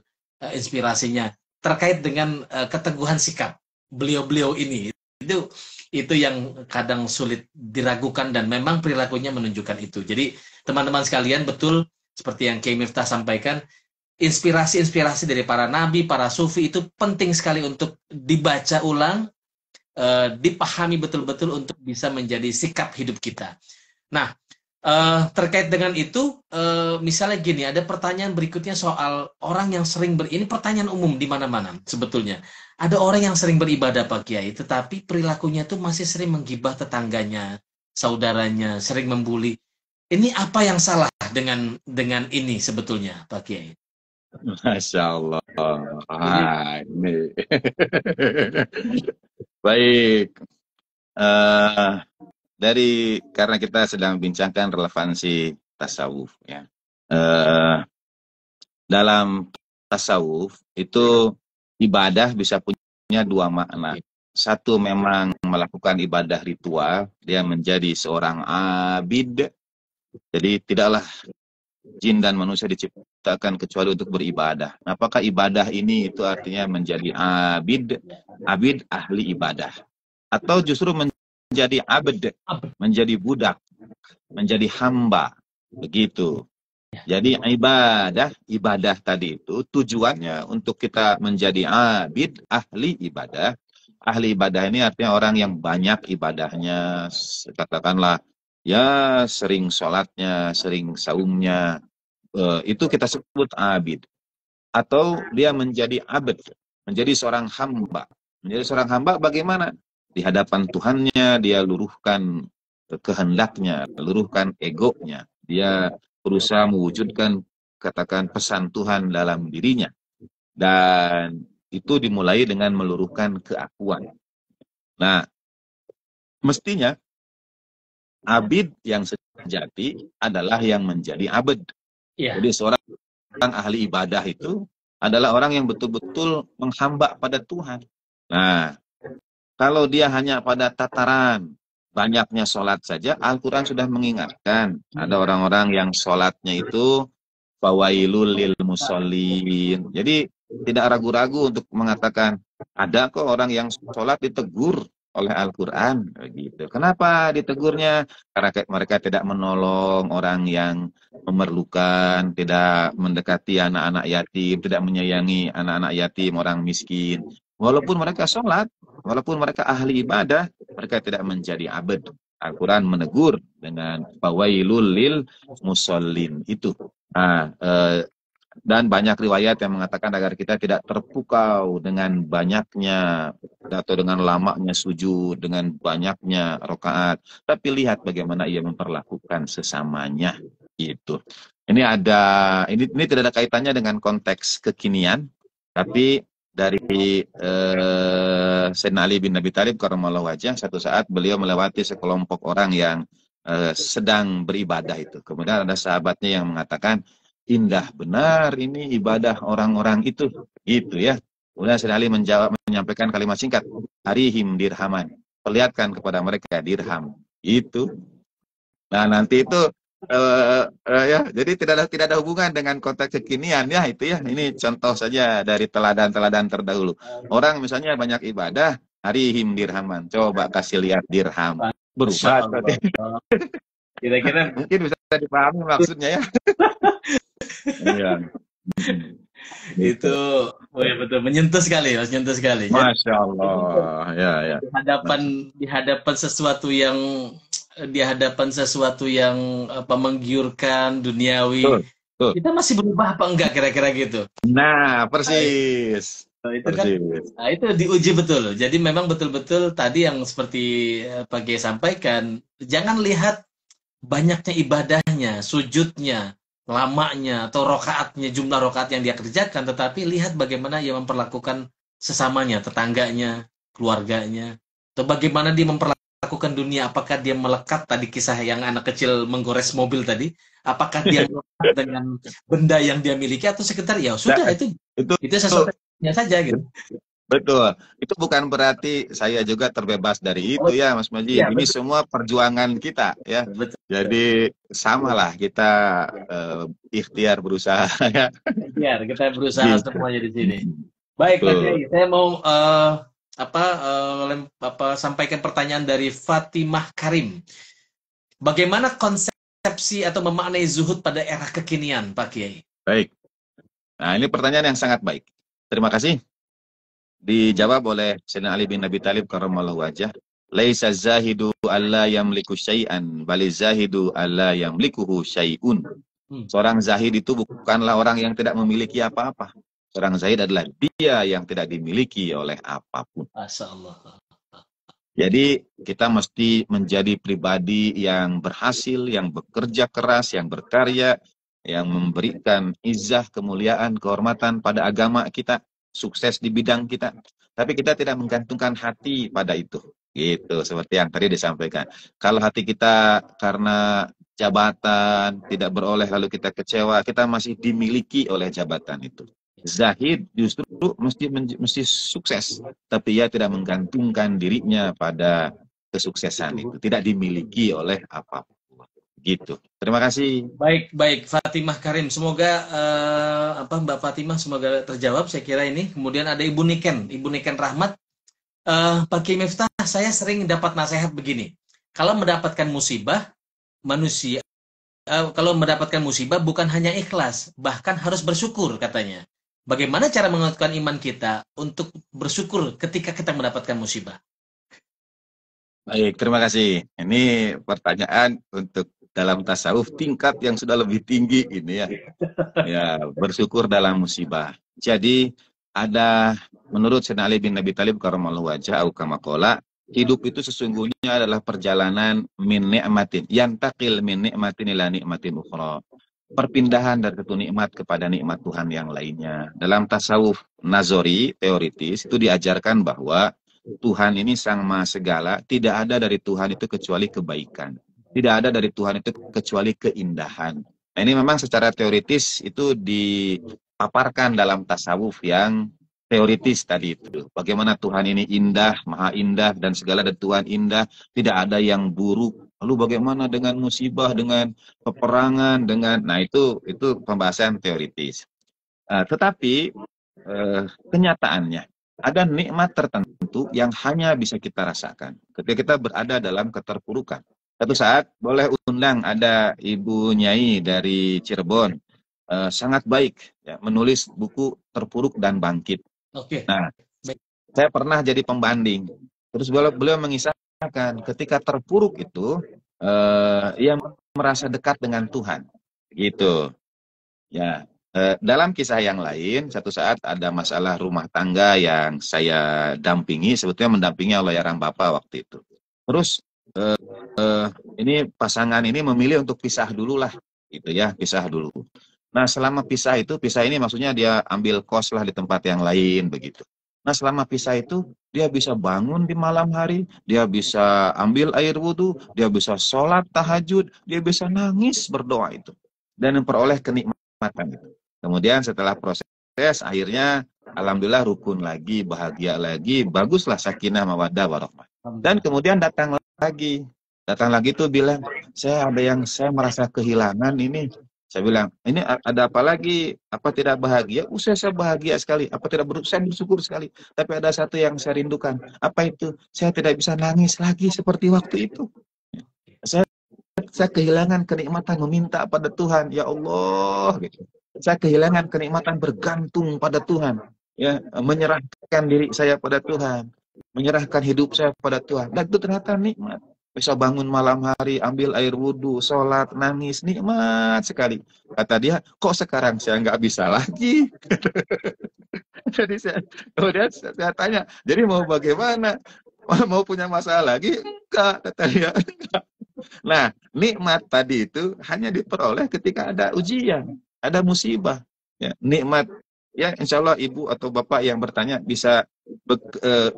inspirasinya terkait dengan keteguhan sikap beliau-beliau ini. Itu yang kadang sulit diragukan dan memang perilakunya menunjukkan itu. Jadi teman-teman sekalian, betul seperti yang Kiai Miftah sampaikan, inspirasi-inspirasi dari para nabi, para sufi itu penting sekali untuk dibaca ulang, dipahami betul-betul untuk bisa menjadi sikap hidup kita. Nah, terkait dengan itu, misalnya gini, ada pertanyaan berikutnya soal orang yang sering ini pertanyaan umum di mana-mana sebetulnya. Ada orang yang sering beribadah Pak Kiai, tetapi perilakunya tuh masih sering menggibah tetangganya, saudaranya, sering membuli. Ini apa yang salah dengan ini sebetulnya Pak Kiai? Masya Allah. Ini. Baik. Karena kita sedang bincangkan relevansi tasawuf, ya. Dalam tasawuf itu ibadah bisa punya dua makna. Satu memang melakukan ibadah ritual, dia menjadi seorang abid. Jadi tidaklah jin dan manusia diciptakan kecuali untuk beribadah. Apakah ibadah ini itu artinya menjadi abid, abid ahli ibadah, atau justru menjadi abd, menjadi budak, menjadi hamba, begitu. Jadi ibadah tadi itu tujuannya untuk kita menjadi abid, ahli ibadah. Ahli ibadah ini artinya orang yang banyak ibadahnya, katakanlah ya sering sholatnya, sering saumnya, itu kita sebut abid. Atau dia menjadi abd, menjadi seorang hamba. Menjadi seorang hamba bagaimana? Di hadapan Tuhannya dia luruhkan kehendaknya, luruhkan egonya. Dia berusaha mewujudkan, katakan, pesan Tuhan dalam dirinya. Dan itu dimulai dengan meluruhkan keakuan. Nah, mestinya abid yang sejati adalah yang menjadi abd. Jadi seorang ahli ibadah itu adalah orang yang betul-betul menghamba pada Tuhan. Nah, kalau dia hanya pada tataran banyaknya sholat saja, Al-Quran sudah mengingatkan. Ada orang-orang yang sholatnya itu fawailul lil musallin. Jadi tidak ragu-ragu untuk mengatakan, ada kok orang yang sholat ditegur oleh Al-Quran. Gitu. Kenapa ditegurnya? Karena mereka tidak menolong orang yang memerlukan, tidak mendekati anak-anak yatim, tidak menyayangi anak-anak yatim, orang miskin. Walaupun mereka sholat, walaupun mereka ahli ibadah, mereka tidak menjadi abd. Al-Quran menegur dengan fawailul lil musallin itu. Nah, dan banyak riwayat yang mengatakan agar kita tidak terpukau dengan banyaknya atau dengan lamanya sujud, dengan banyaknya rakaat, tapi lihat bagaimana ia memperlakukan sesamanya. Itu. Ini tidak ada kaitannya dengan konteks kekinian, tapi dari Sayyidina Ali bin Abi Thalib karramallahu wajhah, satu saat beliau melewati sekelompok orang yang sedang beribadah itu. Kemudian ada sahabatnya yang mengatakan, indah benar ini ibadah orang-orang itu, gitu ya. Kemudian Sayyidina Ali menyampaikan kalimat singkat, arihim dirhaman, perlihatkan kepada mereka dirham. Itu. Nah, nanti itu ya, jadi tidak ada hubungan dengan konteks kekinian ya, itu ya. Ini contoh saja dari teladan-teladan terdahulu. Orang misalnya banyak ibadah, arihim dirhaman, coba kasih lihat dirham, berubah. Kira-kira mungkin bisa dipahami maksudnya ya. Iya. Itu ya betul, menyentuh sekali Mas, menyentuh sekali. Masya Allah. Ya. Di hadapan sesuatu yang apa, menggiurkan duniawi. Betul. Kita masih berubah apa enggak kira-kira gitu. Nah, persis. Itu kan, nah itu diuji betul. Jadi memang betul-betul tadi yang seperti Pak Kiai sampaikan, jangan lihat banyaknya ibadahnya, sujudnya, lamanya, atau rokaatnya, jumlah rokaat yang dia kerjakan, tetapi lihat bagaimana ia memperlakukan sesamanya, tetangganya, keluarganya, atau bagaimana dia memperlakukan dunia. Apakah dia melekat, tadi kisah yang anak kecil menggores mobil tadi, apakah dia melekat dengan benda yang dia miliki, atau sekedar ya sudah itu sesuatunya saja gitu. Betul. Itu bukan berarti saya juga terbebas dari itu ya Mas Maji. Ya, ini semua perjuangan kita ya. Betul. Jadi samalah kita ikhtiar berusaha ya. Ikhtiar, kita berusaha semuanya di sini. Baik Pak Kiai, saya mau sampaikan pertanyaan dari Fatimah Karim. Bagaimana konsepsi atau memaknai zuhud pada era kekinian, Pak Kiai? Baik. Nah, ini pertanyaan yang sangat baik. Terima kasih. Dijawab oleh Sayyidina Ali bin Abi Thalib karramallahu wajhah, laisa zahidu alla yamliku syai'an, bal zahidu alla yamlikuhu syai'un. Seorang zahid itu bukanlah orang yang tidak memiliki apa-apa. Seorang zahid adalah dia yang tidak dimiliki oleh apapun. Masyaallah. Jadi kita mesti menjadi pribadi yang berhasil, yang bekerja keras, yang berkarya, yang memberikan izzah, kemuliaan, kehormatan pada agama kita, sukses di bidang kita, tapi kita tidak menggantungkan hati pada itu, gitu, seperti yang tadi disampaikan. Kalau hati kita karena jabatan tidak beroleh lalu kita kecewa, kita masih dimiliki oleh jabatan itu. Zahid justru mesti sukses, tapi ia tidak menggantungkan dirinya pada kesuksesan itu, tidak dimiliki oleh apapun. Gitu. Terima kasih. Baik, baik, Fatimah Karim. Semoga Mbak Fatimah semoga terjawab. Saya kira ini. Kemudian ada Ibu Niken Rahmat. Pak Kiai Miftah, saya sering dapat nasihat begini. Kalau mendapatkan musibah, manusia kalau mendapatkan musibah bukan hanya ikhlas, bahkan harus bersyukur katanya. Bagaimana cara menguatkan iman kita untuk bersyukur ketika kita mendapatkan musibah? Baik, terima kasih. Ini pertanyaan untuk dalam tasawuf tingkat yang sudah lebih tinggi ini ya. Ya, bersyukur dalam musibah. Jadi ada menurut Sayyidina Ali bin Abi Thalib karramallahu wajhahu kama qala, hidup itu sesungguhnya adalah perjalanan min ni'matin, yantaqil min ni'matin ila ni'matin ukhra. Perpindahan dari satu nikmat kepada nikmat Tuhan yang lainnya. Dalam tasawuf nazori, teoritis, itu diajarkan bahwa Tuhan ini Sang Maha Segala, tidak ada dari Tuhan itu kecuali kebaikan. Tidak ada dari Tuhan itu kecuali keindahan. Nah, ini memang secara teoritis itu dipaparkan dalam tasawuf yang teoritis tadi itu. Bagaimana Tuhan ini indah, maha indah, dan segala dari Tuhan indah, tidak ada yang buruk. Lalu bagaimana dengan musibah, dengan peperangan, nah itu pembahasan teoritis. Tetapi kenyataannya ada nikmat tertentu yang hanya bisa kita rasakan ketika kita berada dalam keterpurukan. Satu saat boleh undang ada Ibu Nyai dari Cirebon, sangat baik ya, menulis buku Terpuruk dan Bangkit. Oke. Nah, saya pernah jadi pembanding. Terus beliau mengisahkan ketika terpuruk itu ia merasa dekat dengan Tuhan, gitu. Ya, dalam kisah yang lain, satu saat ada masalah rumah tangga yang saya dampingi, sebetulnya mendampingi Allahyarham Bapak waktu itu. Terus ini pasangan ini memilih untuk pisah dulu lah, gitu ya, pisah dulu. Nah, selama pisah ini maksudnya dia ambil kos lah di tempat yang lain, begitu. Nah, selama pisah itu, dia bisa bangun di malam hari, dia bisa ambil air wudhu, dia bisa sholat tahajud, dia bisa nangis berdoa itu. Dan memperoleh kenikmatan itu. Kemudian setelah proses, akhirnya alhamdulillah rukun lagi, bahagia lagi, baguslah sakinah mawaddah warahmah. Dan kemudian datang lagi tuh bilang, saya merasa kehilangan ini. Saya bilang, ini ada apa lagi? Apa tidak bahagia? Saya bahagia sekali. Apa tidak saya bersyukur sekali. Tapi ada satu yang saya rindukan. Apa itu? Saya tidak bisa nangis lagi seperti waktu itu. Saya kehilangan kenikmatan meminta pada Tuhan. Ya Allah. Gitu. Saya kehilangan kenikmatan bergantung pada Tuhan. Ya, menyerahkan diri saya pada Tuhan. Menyerahkan hidup saya pada Tuhan. Dan itu ternyata nikmat. Bisa bangun malam hari, ambil air wudhu, sholat, nangis, nikmat sekali. Kata dia, kok sekarang saya nggak bisa lagi? Jadi kemudian saya tanya, jadi mau bagaimana? Mau punya masalah lagi? Enggak, kata dia. Nah, nikmat tadi itu hanya diperoleh ketika ada ujian, ada musibah. Ya, nikmat, ya insya Allah ibu atau bapak yang bertanya bisa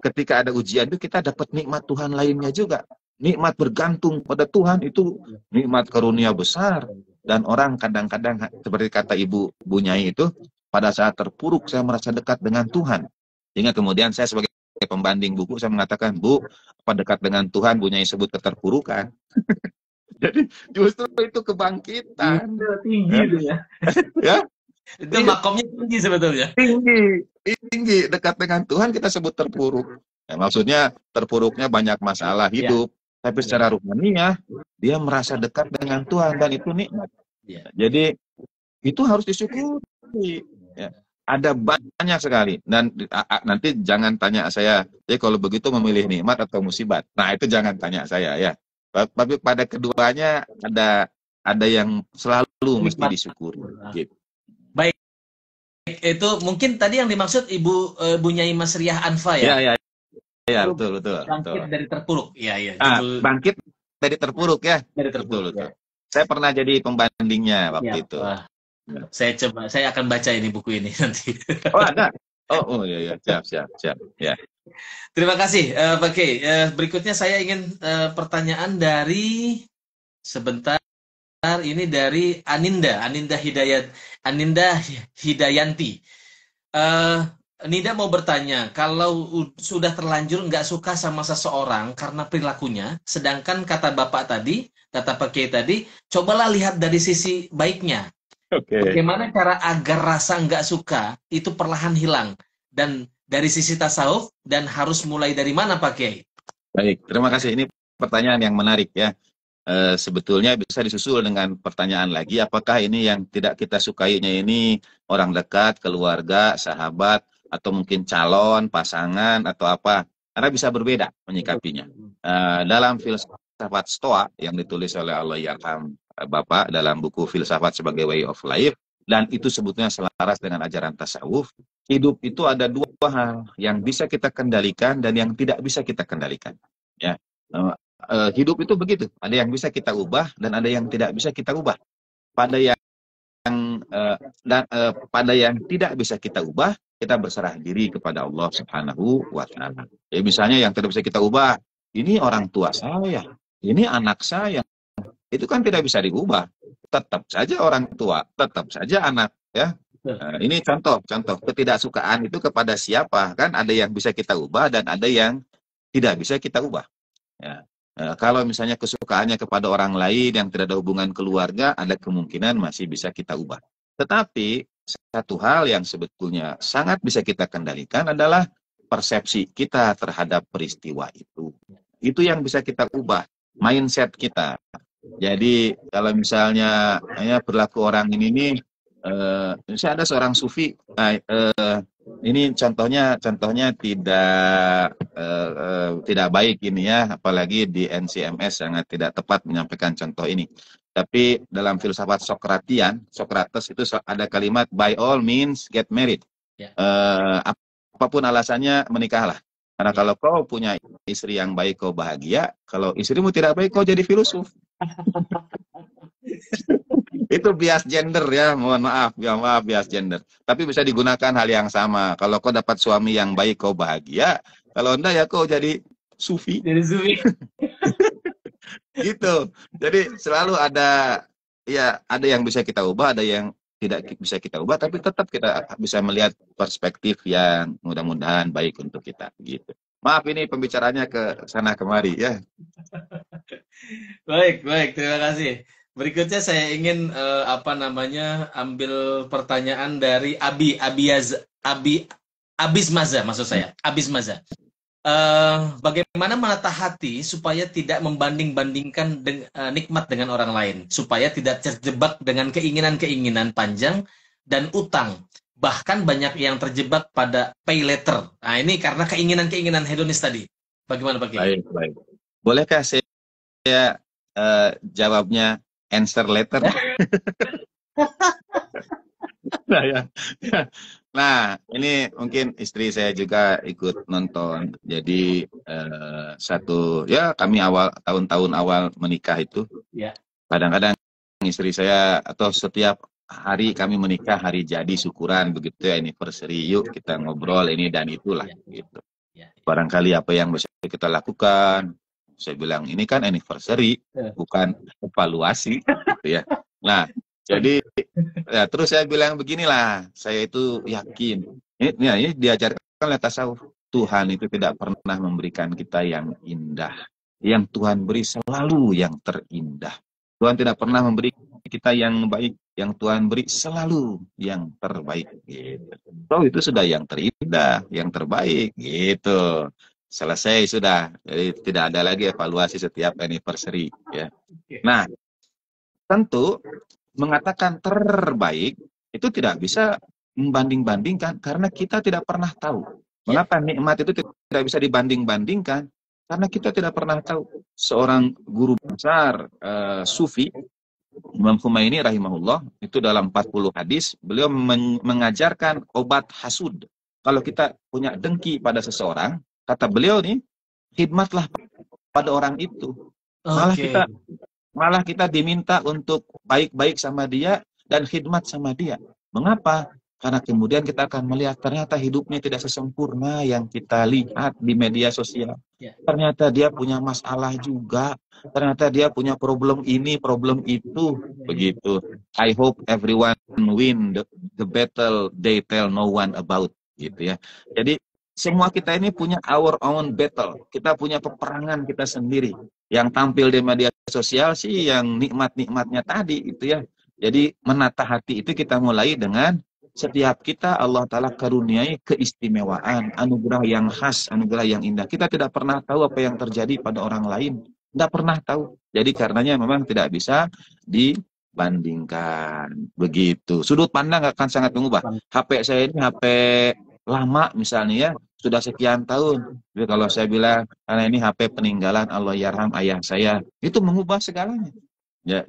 ketika ada ujian itu kita dapat nikmat Tuhan lainnya juga. Nikmat bergantung pada Tuhan itu nikmat karunia besar. Dan orang kadang-kadang seperti kata Ibu Nyai itu, pada saat terpuruk saya merasa dekat dengan Tuhan. Sehingga kemudian saya sebagai pembanding buku, saya mengatakan, Bu, apa dekat dengan Tuhan, Bu Nyai sebut keterpurukan. Jadi justru itu kebangkitan. Tinggi itu ya. Ya. Itu makomnya tinggi sebetulnya. Tinggi. Dekat dengan Tuhan kita sebut terpuruk. Ya, maksudnya terpuruknya banyak masalah hidup. Ya. Tapi secara rohaniah, dia merasa dekat dengan Tuhan dan itu nikmat. Ya. Jadi itu harus disyukuri. Ya. Ada banyak sekali. Dan nanti jangan tanya saya, jadi kalau begitu memilih nikmat atau musibat. Nah itu jangan tanya saya ya. Tapi pada keduanya ada yang selalu mesti disyukuri. Gitu. Baik. Itu mungkin tadi yang dimaksud Ibu Nyai Masriah Anfa ya? Ya, betul. Bangkit dari terpuruk. Iya. Bangkit dari terpuruk ya. Dari terpuruk. Betul. Saya pernah jadi pembandingnya waktu itu. Saya akan baca ini buku ini nanti. Oh, ada. Oh iya. Siap. Ya. Terima kasih, Pak Kiai. Berikutnya saya ingin pertanyaan dari sebentar. Ini dari Aninda Hidayanti. Nida mau bertanya, kalau sudah terlanjur nggak suka sama seseorang karena perilakunya, sedangkan kata Bapak tadi, kata Pak Kiai tadi, cobalah lihat dari sisi baiknya. Oke. Bagaimana cara agar rasa nggak suka itu perlahan hilang? Dan dari sisi tasawuf, dan harus mulai dari mana Pak Kiai? Baik, terima kasih. Ini pertanyaan yang menarik ya. Sebetulnya bisa disusul dengan pertanyaan lagi, apakah ini yang tidak kita sukainya ini orang dekat, keluarga, sahabat, atau mungkin calon, pasangan, atau apa? Karena bisa berbeda menyikapinya. Dalam filsafat Stoa yang ditulis oleh Allahyarham Bapak dalam buku Filsafat sebagai Way of Life, dan itu sebetulnya selaras dengan ajaran tasawuf, hidup itu ada dua hal yang bisa kita kendalikan dan yang tidak bisa kita kendalikan. Ya, hidup itu begitu. Ada yang bisa kita ubah dan ada yang tidak bisa kita ubah. Pada yang pada yang tidak bisa kita ubah, kita berserah diri kepada Allah Subhanahu wa taala. Ya, misalnya yang tidak bisa kita ubah, ini orang tua saya, ini anak saya. Itu kan tidak bisa diubah. Tetap saja orang tua, tetap saja anak, ya. Ini contoh ketidaksukaan itu kepada siapa? Kan ada yang bisa kita ubah dan ada yang tidak bisa kita ubah. Ya. Kalau misalnya kesukaannya kepada orang lain yang tidak ada hubungan keluarga, ada kemungkinan masih bisa kita ubah. Tetapi satu hal yang sebetulnya sangat bisa kita kendalikan adalah persepsi kita terhadap peristiwa itu. Itu yang bisa kita ubah, mindset kita. Jadi kalau misalnya ya, perilaku orang ini nih, misalnya ada seorang sufi, ini contohnya tidak baik ini ya, apalagi di NCMS sangat tidak tepat menyampaikan contoh ini. Tapi dalam filsafat Socrates itu ada kalimat by all means get married. Ya. Apapun alasannya menikahlah. Karena kalau kau punya istri yang baik kau bahagia, kalau istrimu tidak baik kau jadi filosof. Itu bias gender ya, mohon maaf bias gender. Tapi bisa digunakan hal yang sama. Kalau kau dapat suami yang baik kau bahagia, kalau enggak ya kau jadi sufi. Jadi sufi. Gitu. Jadi selalu ada yang bisa kita ubah, ada yang tidak bisa kita ubah, tapi tetap kita bisa melihat perspektif yang mudah-mudahan baik untuk kita gitu. Maaf ini pembicaranya ke sana kemari ya. Baik, terima kasih. Berikutnya saya ingin ambil pertanyaan dari Abis Maza, maksud saya. Abis Maza. Bagaimana menata hati supaya tidak membanding-bandingkan nikmat dengan orang lain, supaya tidak terjebak dengan keinginan-keinginan panjang dan utang. Bahkan banyak yang terjebak pada pay later. Nah, ini karena keinginan-keinginan hedonis tadi. Bagaimana Pak Kiai? Baik. Bolehkah saya jawabnya answer later? Nah, ini mungkin istri saya juga ikut nonton. Jadi kami tahun-tahun awal menikah itu, kadang-kadang istri saya atau setiap hari kami menikah, hari jadi syukuran begitu ya, anniversary, yuk kita ngobrol ini dan itulah gitu. Barangkali apa yang bisa kita lakukan, saya bilang ini kan anniversary, bukan evaluasi gitu ya. Nah, jadi ya, terus saya bilang beginilah, saya itu yakin ini diajarkan oleh tasawuf, Tuhan itu tidak pernah memberikan kita yang indah, yang Tuhan beri selalu yang terindah. Tuhan tidak pernah memberi kita yang baik, yang Tuhan beri selalu yang terbaik gitu. So itu sudah yang terindah, yang terbaik gitu. Selesai sudah, jadi tidak ada lagi evaluasi setiap anniversary ya. Nah, tentu mengatakan terbaik itu tidak bisa membanding-bandingkan karena kita tidak pernah tahu. Mengapa nikmat itu tidak bisa dibanding-bandingkan? Karena kita tidak pernah tahu. Seorang guru besar sufi, Imam Khumaini rahimahullah, itu dalam 40 hadis, beliau mengajarkan obat hasud. Kalau kita punya dengki pada seseorang, kata beliau nih, khidmatlah pada orang itu. Malah kita diminta untuk baik-baik sama dia dan khidmat sama dia. Mengapa? Karena kemudian kita akan melihat ternyata hidupnya tidak sesempurna yang kita lihat di media sosial. Ternyata dia punya masalah juga. Ternyata dia punya problem ini, problem itu. Begitu. I hope everyone win the battle they tell no one about. gitu ya. Jadi semua kita ini punya our own battle. Kita punya peperangan kita sendiri. Yang tampil di media sosial sih yang nikmat-nikmatnya tadi itu ya. Jadi menata hati itu kita mulai dengan setiap kita Allah Ta'ala karuniai keistimewaan, anugerah yang khas, anugerah yang indah. Kita tidak pernah tahu apa yang terjadi pada orang lain. Tidak pernah tahu. Jadi karenanya memang tidak bisa dibandingkan. Begitu. Sudut pandang akan sangat mengubah. HP saya ini HP lama misalnya ya, sudah sekian tahun. Jadi kalau saya bilang, karena ini HP peninggalan Allah yarham ayah saya, itu mengubah segalanya. Ya,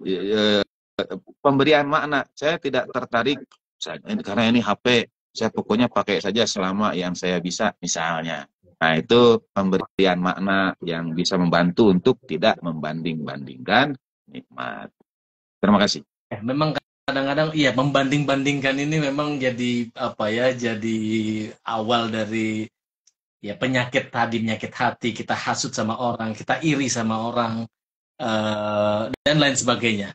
pemberian makna, saya tidak tertarik, karena ini HP, saya pokoknya pakai saja selama yang saya bisa, misalnya. Nah, itu pemberian makna yang bisa membantu untuk tidak membanding-bandingkan nikmat. Terima kasih. Memang kadang-kadang iya membanding-bandingkan ini memang jadi apa ya, jadi awal dari ya penyakit tadi, penyakit hati, kita hasut sama orang, kita iri sama orang, dan lain sebagainya.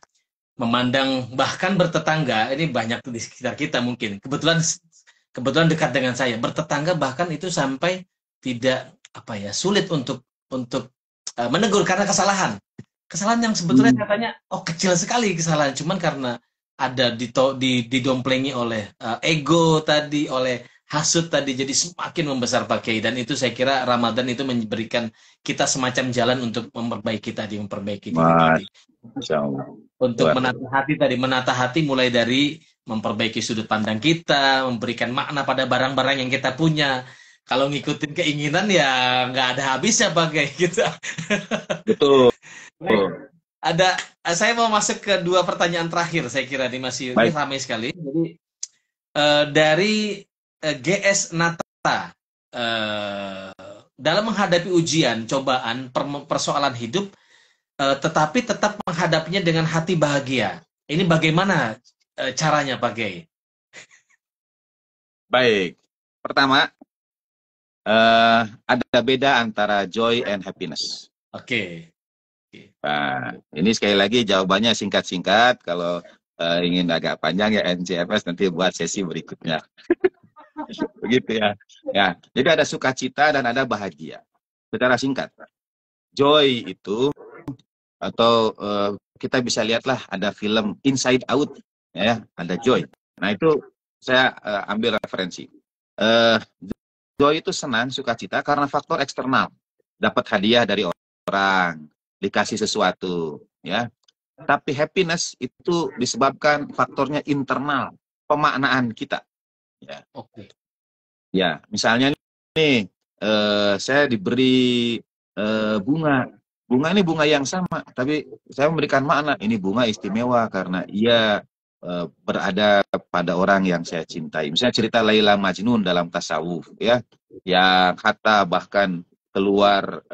Memandang bahkan bertetangga, ini banyak di sekitar kita mungkin. Kebetulan dekat dengan saya, bertetangga bahkan itu sampai tidak apa ya, sulit untuk menegur karena kesalahan. Kesalahan yang sebetulnya katanya kecil sekali kesalahan, cuman karena ada didomplengi oleh ego tadi, oleh hasut tadi, jadi semakin membesar Pak Kiai. Dan itu saya kira Ramadan itu memberikan kita semacam jalan untuk memperbaiki tadi, memperbaiki diri tadi. Untuk menata hati tadi, menata hati mulai dari memperbaiki sudut pandang kita, memberikan makna pada barang-barang yang kita punya. Kalau ngikutin keinginan ya nggak ada habisnya Pak Kiai gitu. Betul. Saya mau masuk ke dua pertanyaan terakhir, saya kira ini masih ini ramai sekali. Jadi dari GS Nata, dalam menghadapi ujian, cobaan, persoalan hidup, tetapi tetap menghadapinya dengan hati bahagia. Ini bagaimana caranya, Pak Kiai? Baik, pertama ada beda antara joy and happiness. Oke. Nah, ini sekali lagi jawabannya singkat-singkat. Kalau ingin agak panjang ya NCFS nanti buat sesi berikutnya. Begitu ya. Ya, jadi ada sukacita dan ada bahagia. Secara singkat, joy itu atau kita bisa lihatlah ada film Inside Out ya, ada joy. Nah, itu saya ambil referensi. Joy itu senang, sukacita karena faktor eksternal. Dapat hadiah dari orang, dikasih sesuatu, ya. Tapi happiness itu disebabkan faktornya internal, pemaknaan kita. Ya. Oke. Ya, misalnya nih, saya diberi bunga. Bunga ini bunga yang sama, tapi saya memberikan makna. Ini bunga istimewa karena ia berada pada orang yang saya cintai. Misalnya cerita Laila Majnun dalam tasawuf, ya, yang kata bahkan keluar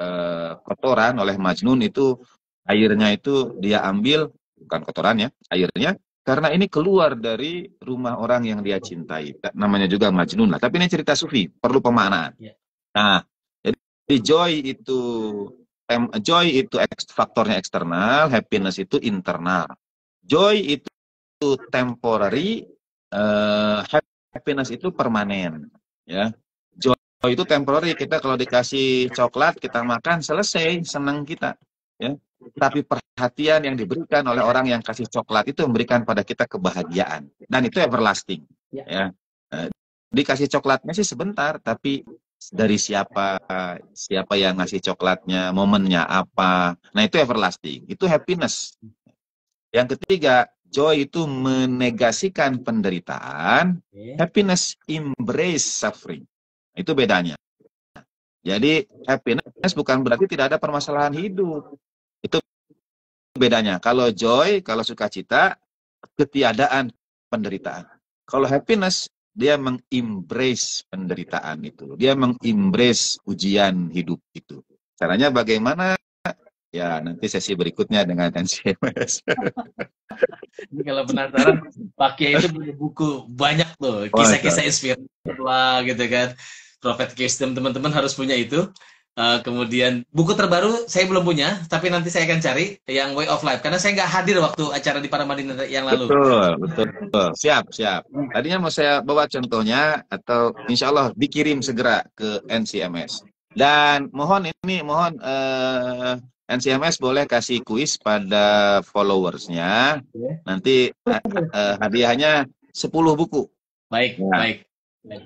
kotoran oleh Majnun itu, airnya itu dia ambil, bukan kotorannya, airnya, karena ini keluar dari rumah orang yang dia cintai. Namanya juga Majnun lah. Tapi ini cerita sufi, perlu pemaknaan. Nah, jadi joy itu faktornya eksternal, happiness itu internal. Joy itu temporary, happiness itu permanen. Ya, joy itu temporary. Kita kalau dikasih coklat kita makan selesai, senang kita. Ya, tapi perhatian yang diberikan oleh orang yang kasih coklat itu memberikan pada kita kebahagiaan dan itu everlasting. Ya, dikasih coklatnya sih sebentar, tapi dari siapa yang ngasih coklatnya, momennya apa, nah itu everlasting, itu happiness. Yang ketiga, joy itu menegasikan penderitaan, happiness embrace suffering. Itu bedanya. Jadi happiness bukan berarti tidak ada permasalahan hidup. Itu bedanya. Kalau joy, kalau sukacita, ketiadaan penderitaan. Kalau happiness, dia mengembrace penderitaan itu. Dia mengembrace ujian hidup itu. Caranya bagaimana? Ya, nanti sesi berikutnya dengan NCMS. Ini kalau penasaran, Pak Kiai itu punya buku banyak loh, kisah-kisah inspiratif lah gitu kan. Prophet Wisdom, teman-teman harus punya itu. Kemudian buku terbaru saya belum punya, tapi nanti saya akan cari yang Way of Life karena saya nggak hadir waktu acara di Paramadina yang lalu. Betul, betul. Siap, siap. Tadinya mau saya bawa contohnya atau insya Allah dikirim segera ke NCMS. Dan mohon NCMS boleh kasih kuis pada followersnya. Nanti hadiahnya 10 buku. Baik, Ya. baik.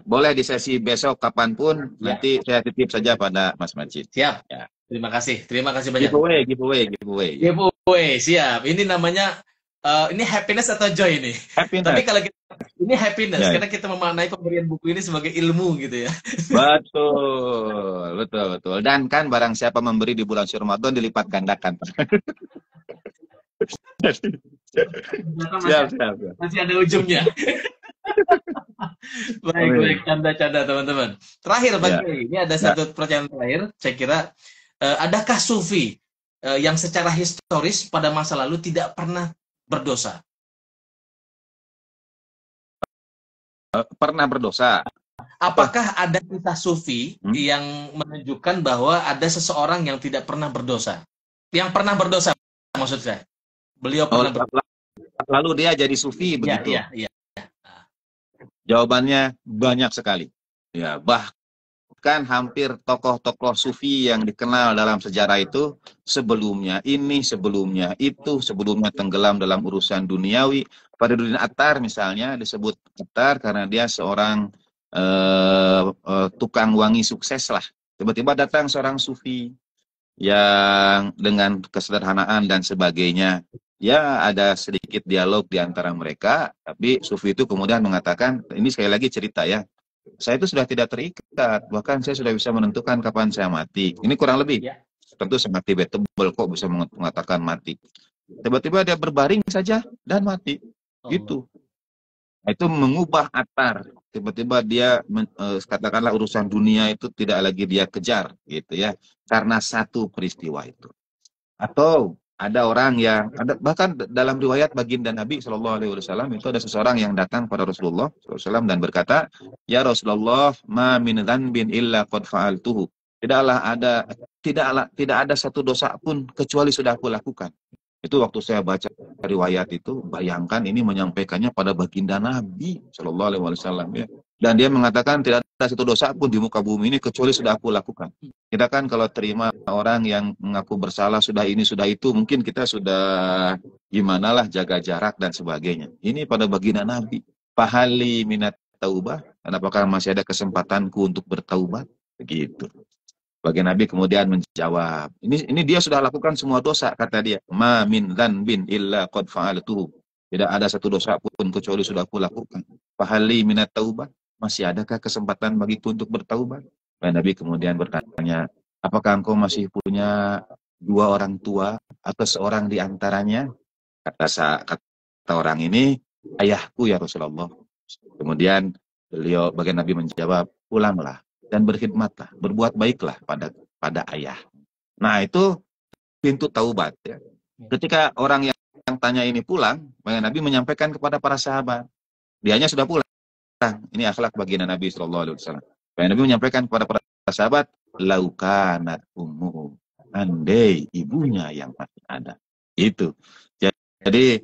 Boleh di sesi besok kapanpun. Ya. Nanti saya titip saja pada Mas Majid. Siap. Ya. Terima kasih banyak. Giveaway, siap. Ini namanya ini happiness atau joy ini? Happiness. Tapi kalau ini happiness Ya. karena kita memaknai pemberian buku ini sebagai ilmu gitu ya. Betul, betul, betul. Dan kan barang siapa memberi di bulan suci Ramadan dilipat gandakan. Siap. Masih ada ujungnya. Baik, canda-canda teman-teman. Terakhir Bang Kiai, ini ada satu pertanyaan terakhir. Saya kira, adakah sufi yang secara historis pada masa lalu tidak pernah berdosa? Pernah berdosa. Apakah ada kisah sufi yang menunjukkan bahwa ada seseorang yang tidak pernah berdosa? Yang pernah berdosa, maksud saya. Beliau pernah berdosa. Lalu dia jadi sufi begitu? Iya. Jawabannya banyak sekali. Ya, bahkan hampir tokoh-tokoh sufi yang dikenal dalam sejarah itu sebelumnya ini, sebelumnya itu, sebelumnya tenggelam dalam urusan duniawi. Fariduddin Attar misalnya disebut Attar karena dia seorang tukang wangi sukses lah. Tiba-tiba datang seorang sufi yang dengan kesederhanaan dan sebagainya. Ya, ada sedikit dialog di antara mereka, tapi sufi itu kemudian mengatakan, ini sekali lagi cerita ya, saya itu sudah tidak terikat, bahkan saya sudah bisa menentukan kapan saya mati. Ini kurang lebih, tentu sangat debatable kok bisa mengatakan mati. Tiba-tiba dia berbaring saja dan mati, gitu. Itu mengubah Attar. Tiba-tiba dia, katakanlah urusan dunia itu tidak lagi dia kejar, gitu ya, karena satu peristiwa itu. Atau ada orang yang bahkan dalam riwayat baginda Nabi Shallallahu Alaihi Wasallam itu ada seseorang yang datang pada Rasulullah SAW dan berkata, ya Rasulullah, ma min dzanbin illa qad fa'altuhu. Tidak ada satu dosa pun kecuali sudah aku lakukan. Itu waktu saya baca riwayat itu, bayangkan ini menyampaikannya pada baginda Nabi Shallallahu Alaihi Wasallam ya. Dan dia mengatakan tidak ada satu dosa pun di muka bumi ini kecuali sudah aku lakukan. Kita kan kalau terima orang yang mengaku bersalah sudah ini sudah itu, mungkin kita sudah gimana lah jaga jarak dan sebagainya. Ini pada baginda Nabi. Fahali minat taubah. Dan apakah masih ada kesempatanku untuk bertaubat? Begitu. Baginda Nabi kemudian menjawab, ini dia sudah lakukan semua dosa, kata dia. Ma min dzanbin illa qad fa'altuhu. Tidak ada satu dosa pun kecuali sudah aku lakukan. Fahali minat taubah. Masih adakah kesempatan bagiku untuk bertaubat? Dan Nabi kemudian bertanya, apakah engkau masih punya 2 orang tua atau seorang di antaranya? Kata orang ini, ayahku ya Rasulullah. Kemudian baginda Nabi menjawab, pulanglah dan berkhidmatlah, berbuat baiklah pada ayah. Nah, itu pintu taubat ya. Ketika orang yang tanya ini pulang, baginda Nabi menyampaikan kepada para sahabat, dianya sudah pulang. Ini akhlak baginda Nabi Shallallahu Alaihi Wasallam. Baginda Nabi menyampaikan kepada para sahabat, laukanat ummu, andai ibunya yang masih ada. Itu. Jadi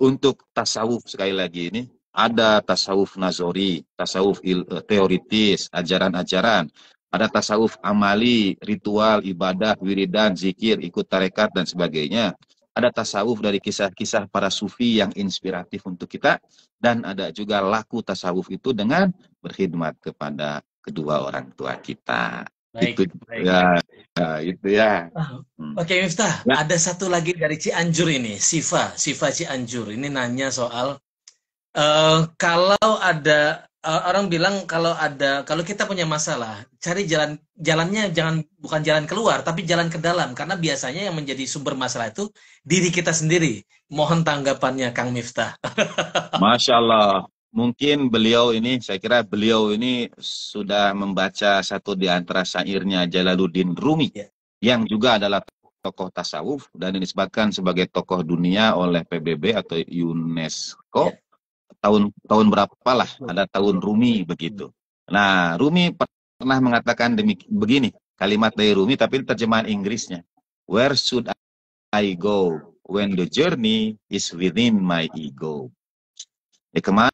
untuk tasawuf sekali lagi ini ada tasawuf nazori, tasawuf teoritis, ajaran-ajaran, ada tasawuf amali, ritual, ibadah, wiridan, zikir, ikut tarekat dan sebagainya. Ada tasawuf dari kisah-kisah para sufi yang inspiratif untuk kita, dan ada juga laku tasawuf itu dengan berkhidmat kepada kedua orang tua kita. Baik. Itu ya. Oke, Miftah, ada satu lagi dari Cianjur ini, Siva Cianjur. Ini nanya soal kalau ada orang bilang kalau kita punya masalah, cari jalannya bukan jalan keluar, tapi jalan ke dalam, karena biasanya yang menjadi sumber masalah itu diri kita sendiri. Mohon tanggapannya, Kang Miftah. Masya Allah. Mungkin saya kira beliau ini sudah membaca satu di antara syairnya Jalaluddin Rumi, yang juga adalah tokoh tasawuf dan dinisbatkan sebagai tokoh dunia oleh PBB atau UNESCO. Tahun berapa lah, ada tahun Rumi begitu. Nah, Rumi pernah mengatakan begini, kalimat dari Rumi, tapi terjemahan Inggrisnya. Where should I go when the journey is within my ego? Kemana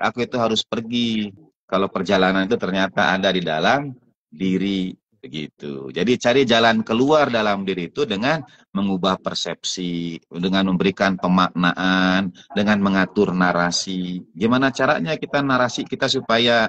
aku itu harus pergi kalau perjalanan itu ternyata ada di dalam diri, begitu. Jadi cari jalan keluar dalam diri itu dengan mengubah persepsi, dengan memberikan pemaknaan, dengan mengatur narasi. Gimana caranya kita narasi kita supaya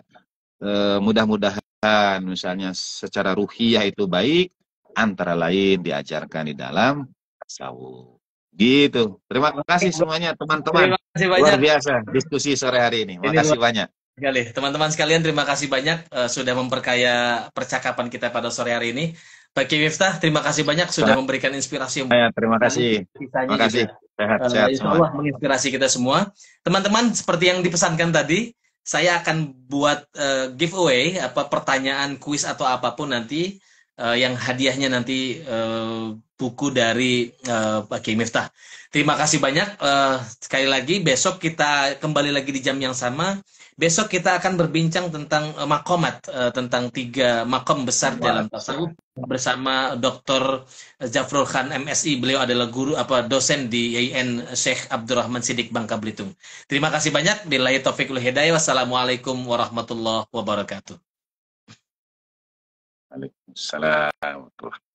mudah-mudahan misalnya secara ruhiyah itu baik, antara lain diajarkan di dalam tasawuf. Gitu. Terima kasih semuanya teman-teman. Terima kasih Luar banyak. biasa diskusi sore hari ini. Makasih banyak. Sekali. Teman-teman sekalian, terima kasih banyak sudah memperkaya percakapan kita pada sore hari ini. Pak Kiai Miftah, terima kasih banyak sudah memberikan inspirasi yang terima kasih. Terima kasih. Sehat-sehat Insya semua. Allah menginspirasi kita semua. Teman-teman, seperti yang dipesankan tadi, saya akan buat giveaway, pertanyaan, kuis atau apapun nanti, yang hadiahnya nanti buku dari Pak Kiai Miftah. Terima kasih banyak. Sekali lagi, besok kita kembali lagi di jam yang sama. Besok kita akan berbincang tentang makomat, tentang 3 makom besar dalam tasawuf bersama Dr. Jafrul Khan MSI. Beliau adalah guru dosen di YIN Syekh Abdurrahman Siddiq Bangka Belitung. Terima kasih banyak. Billahi taufiq wal hidayah. Wassalamualaikum warahmatullahi wabarakatuh. Waalaikumsalam.